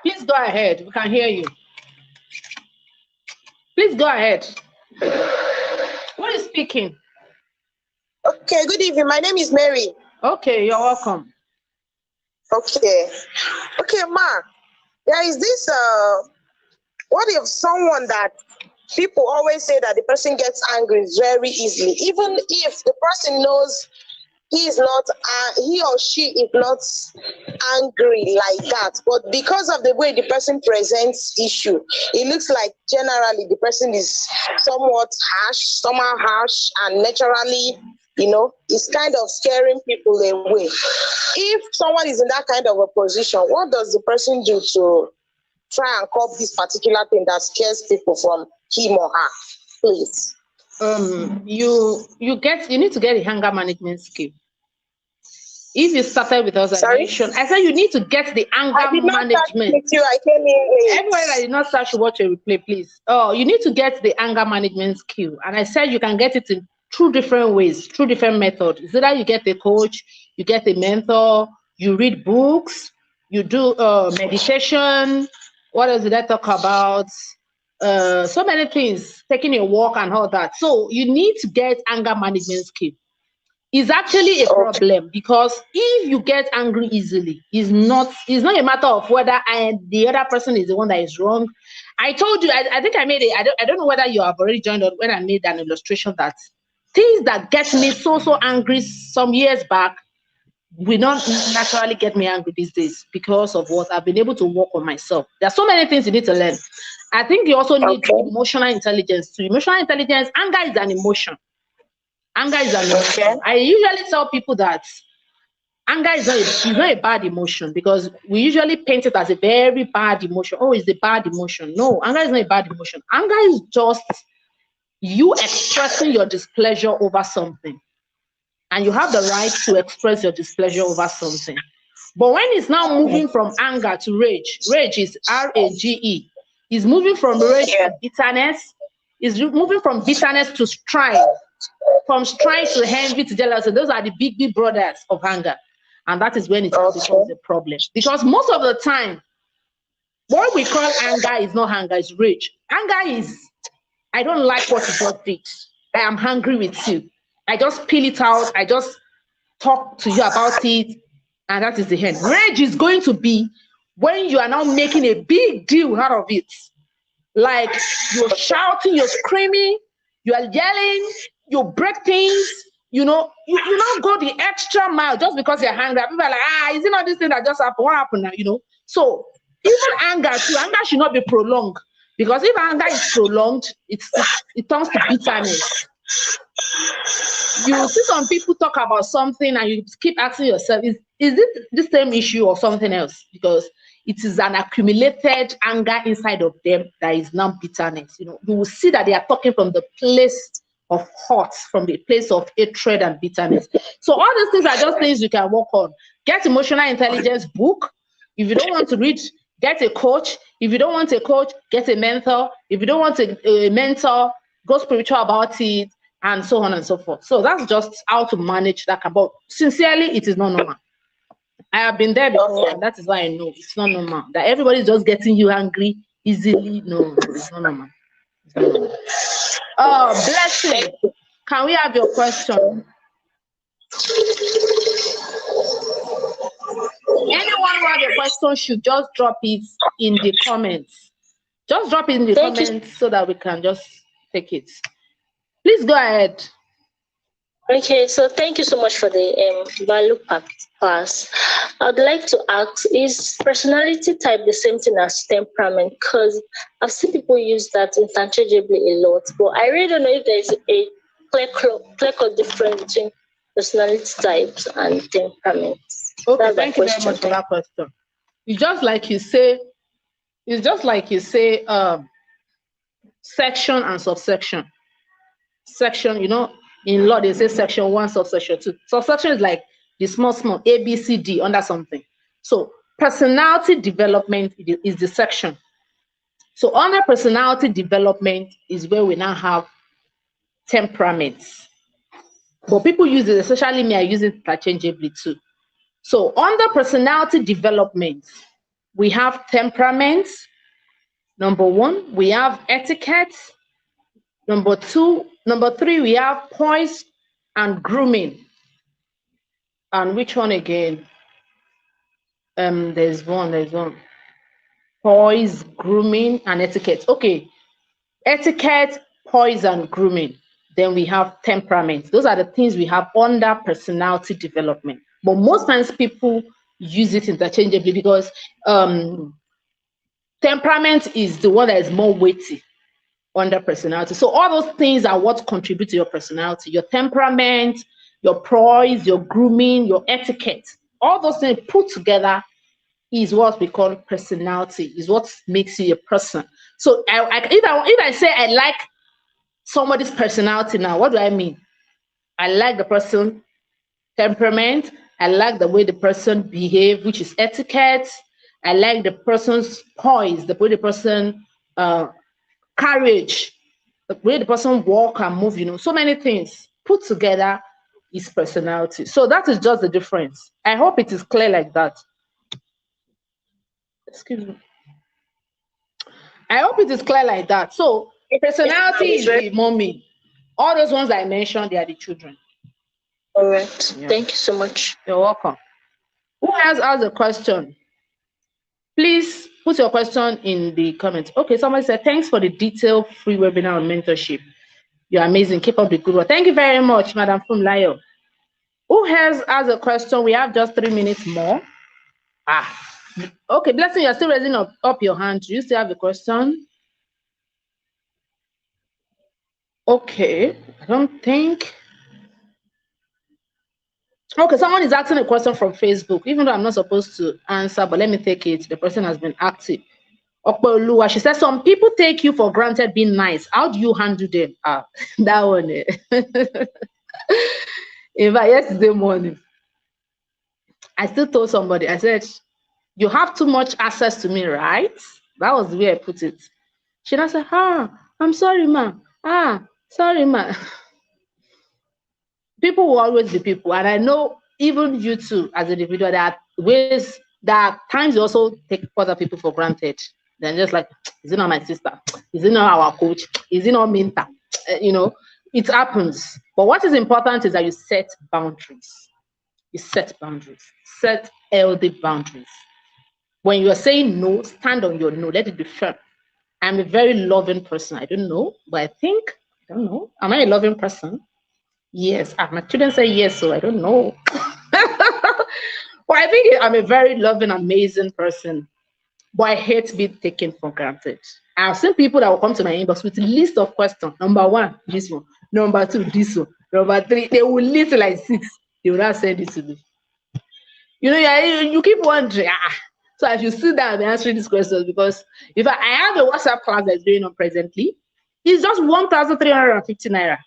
Please go ahead. We can hear you. Please go ahead. Who is speaking? Okay, good evening. My name is Mary. Okay, you're welcome. Okay. Okay, Ma. There is this what if someone that people always say that the person gets angry very easily, even if the person knows he or she is not angry like that, but because of the way the person presents issue, it looks like generally the person is somehow harsh, and naturally, it's kind of scaring people away. If someone is in that kind of a position, what does the person do to try and curb this particular thing that scares people from him or her, please? You need to get a anger management skill. If you started with us, I said you need to get the anger management. With you, I came in late. Everybody that did not start should watch a replay, please. Oh, you need to get the anger management skill, and I said you can get it in 2 different ways, 2 different methods. It's either you get a coach, you get a mentor, you read books, you do meditation. What else did I talk about? So many things, taking a walk and all that. So you need to get anger management skill. It's actually a problem, because if you get angry easily, it's not a matter of whether the other person is the one that is wrong. I told you, I think I made it. I don't know whether you have already joined on when I made an illustration that things that get me so angry some years back will not naturally get me angry these days, because of what I've been able to work on myself. There are so many things you need to learn. I think you also need emotional intelligence too. Emotional intelligence, anger is an emotion. Anger is an emotion. I usually tell people that anger is not a bad emotion, because we usually paint it as a very bad emotion. Oh, it's a bad emotion. No, anger is not a bad emotion. Anger is just you expressing your displeasure over something. And you have the right to express your displeasure over something. But when it's now moving from anger to rage is R-A-G-E. It's moving from rage to bitterness. It's moving from bitterness to strife. From strife to envy to jealousy. Those are the big brothers of anger. And that is when it becomes a problem. Because most of the time, what we call anger is not anger, it's rage. Anger is, I don't like what you just did. I am angry with you. I just peel it out. I just talk to you about it. And that is the end. Rage is going to be when you are now making a big deal out of it. Like you're shouting, you're screaming, you are yelling, you break things, you now go the extra mile just because you're angry. People are like, is it not this thing that just happened? What happened now? So even anger should not be prolonged, because if anger is prolonged, it turns to bitterness. You see some people talk about something and you keep asking yourself, is it the same issue or something else? Because it is an accumulated anger inside of them that is now bitterness. You will see that they are talking from the place of hurt, from the place of hatred and bitterness. So all these things are just things you can work on. Get emotional intelligence book. If you don't want to read, get a coach. If you don't want a coach, get a mentor. If you don't want a mentor, go spiritual about it, and so on and so forth. So that's just how to manage that. But sincerely, it is not normal. I have been there before, and that is why I know it's not normal. That everybody's just getting you angry easily. No, it's not normal. It's not normal. Oh, Blessing, can we have your question? Anyone who has a question should just drop it in the comments. Just drop it in the comments so that we can just take it. Please go ahead. Okay, so thank you so much for the value pass. I'd like to ask, is personality type the same thing as temperament? Because I've seen people use that interchangeably a lot, but I really don't know if there's a clear difference between personality types and temperament. Okay, thank you very much for that question. It's just like you say, section and subsection. Section, in law, they say section 1, subsection 2. Subsection is like the small, A, B, C, D under something. So personality development is the section. So under personality development is where we now have temperaments. But people use it, especially me, I use it interchangeably too. So under personality development, we have temperaments. Number 1, we have etiquette. Number 3, we have poise and grooming. And which one again? There's one. Poise, grooming, and etiquette. Okay. Etiquette, poise, and grooming. Then we have temperament. Those are the things we have under personality development. But most times people use it interchangeably because temperament is the one that is more weighty under personality. So all those things are what contribute to your personality. Your temperament, your poise, your grooming, your etiquette. All those things put together is what we call personality, is what makes you a person. So if I say I like somebody's personality now, what do I mean? I like the person temperament. I like the way the person behave, which is etiquette. I like the person's poise, the way the person courage, the way the person walk and move, so many things put together is personality. So that is just the difference. I hope it is clear like that. Excuse me. I hope it is clear like that. So personality is the mommy. All those ones I mentioned, they are the children. All right. Yeah. Thank you so much. You're welcome. Who has asked a question? Please put your question in the comments. Okay, somebody said, thanks for the detailed free webinar on mentorship. You're amazing. Keep up the good work. Thank you very much, Madam Funlayo. Who has asked a question? We have just 3 minutes more. Okay, Blessing, you're still raising up your hand. Do you still have a question? Okay, I don't think. Okay, someone is asking a question from Facebook, even though I'm not supposed to answer, but let me take it. The person has been active. Okpoluwa, she says, some people take you for granted being nice. How do you handle them? That one. In fact, yesterday morning, I still told somebody, I said, you have too much access to me, right? That was the way I put it. She now said, I'm sorry, ma. Sorry, ma. People will always be people. And I know even you too, as an individual, there are times you also take other people for granted. Then just like, is it not my sister? Is it not our coach? Is it not mentor? It happens. But what is important is that you set boundaries. You set boundaries. Set healthy boundaries. When you are saying no, stand on your no. Let it be firm. I'm a very loving person. I don't know, but I don't know. Am I a loving person? Yes. My children say yes, so I don't know. But I think I'm a very loving, amazing person. But I hate being taken for granted. I've seen people that will come to my inbox with a list of questions. Number 1, this one. Number 2, this one. Number 3, they will list like 6. They will not send it to me. You keep wondering, So I should sit down and answering these questions, because if I have a WhatsApp class that's going on presently, it's just 1,350 naira.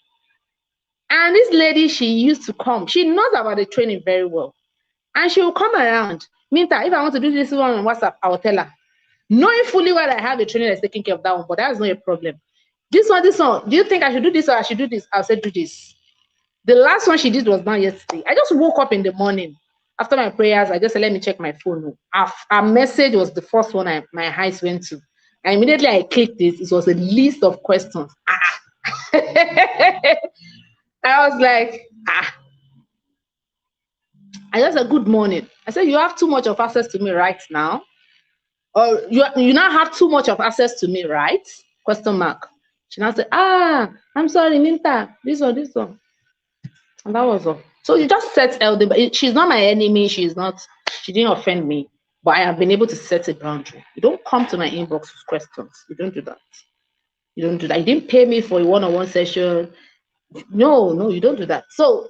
And this lady, she used to come. She knows about the training very well. And she will come around. Meantime, if I want to do this one on WhatsApp, I will tell her. Knowing fully well I have a trainer that's taking care of that one, but that's not a problem. This one. Do you think I should do this or I should do this? I'll say do this. The last one she did was not yesterday. I just woke up in the morning. After my prayers, I just said, let me check my phone. Our message was the first one my eyes went to. And immediately I clicked this. It was a list of questions. I was like, I just said, good morning. I said, you have too much of access to me right now. Or you now have too much of access to me, right? Question mark. She now said, I'm sorry, Minta. This one. And that was all. So you just set healthy. She's not my enemy. She didn't offend me. But I have been able to set a boundary. You don't come to my inbox with questions. You don't do that. You didn't pay me for a one-on-one session. No, you don't do that. So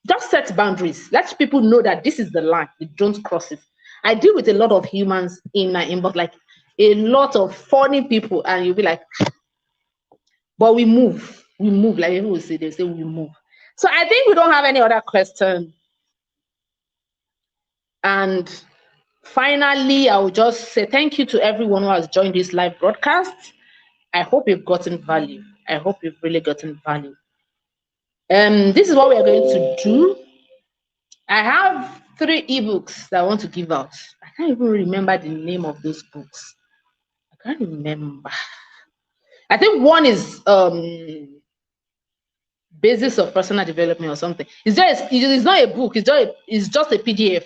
just set boundaries. Let people know that this is the line. You don't cross it. I deal with a lot of humans in my inbox, like a lot of funny people, and you'll be like, but we move, like people will say, they say we move. So I think we don't have any other question. And finally, I will just say thank you to everyone who has joined this live broadcast. I hope you've gotten value. I hope you've really gotten value. This is what we are going to do. I have 3 ebooks that I want to give out. I can't even remember the name of those books. I can't remember. I think one is Basis of Personal Development or something. It's not a book. It's just a PDF.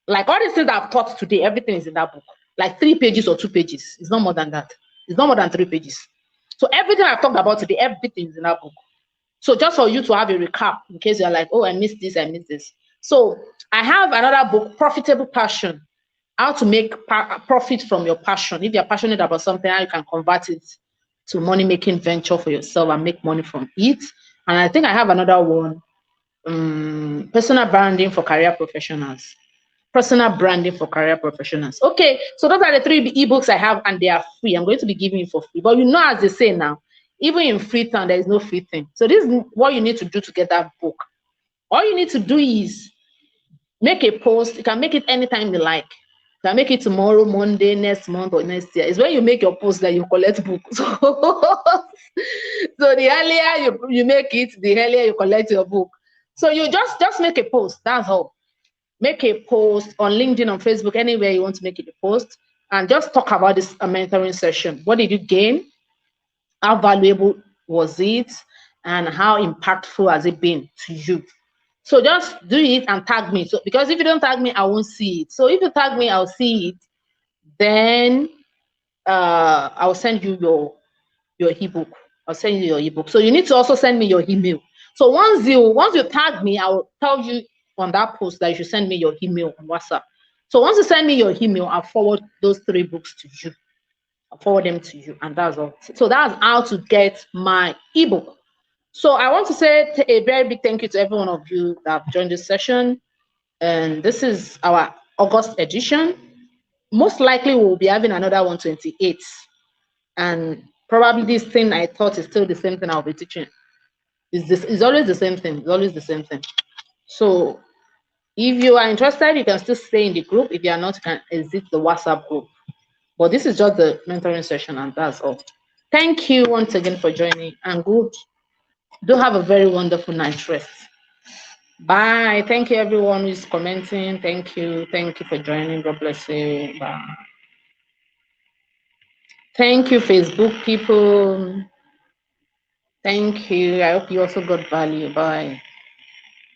Like all the things that I've taught today, everything is in that book. Like 3 pages or 2 pages. It's not more than that. It's not more than 3 pages. So everything I've talked about today, everything is in that book. So just for you to have a recap in case you're like, oh, I missed this, I missed this. So I have another book, Profitable Passion. How to make profit from your passion. If you're passionate about something, how you can convert it to money-making venture for yourself and make money from it. And I think I have another one, Personal Branding for Career Professionals. Personal Branding for Career Professionals. Okay, so those are the 3 ebooks I have, and they are free. I'm going to be giving it for free. But you know, as they say now, even in free town, there is no free thing. So this is what you need to do to get that book. All you need to do is make a post. You can make it anytime you like. You can make it tomorrow, Monday, next month, or next year. It's when you make your post that you collect book. So the earlier you make it, the earlier you collect your book. So you just make a post. That's all. Make a post on LinkedIn, on Facebook, anywhere you want to make it a post, and just talk about this mentoring session. What did you gain? How valuable was it? And how impactful has it been to you? So just do it and tag me. So because if you don't tag me, I won't see it. So if you tag me, I'll see it. Then I'll send you your ebook. I'll send you your ebook. So you need to also send me your email. So once you tag me, I'll tell you on that post that you should send me your email on WhatsApp. So once you send me your email, I'll forward those 3 books to you. I'll forward them to you, and that's all. So that's how to get my ebook. So I want to say a very big thank you to every one of you that have joined this session. And this is our August edition. Most likely we'll be having another 128. And probably this thing I thought is still the same thing I'll be teaching. It's always the same thing. It's always the same thing. So if you are interested, you can still stay in the group. If you are not, you can exit the WhatsApp group. But this is just the mentoring session, and that's all. Thank you once again for joining, and good. Do have a very wonderful night rest. Bye. Thank you, everyone who's commenting. Thank you. Thank you for joining. God bless you. Bye. Thank you, Facebook people. Thank you. I hope you also got value. Bye.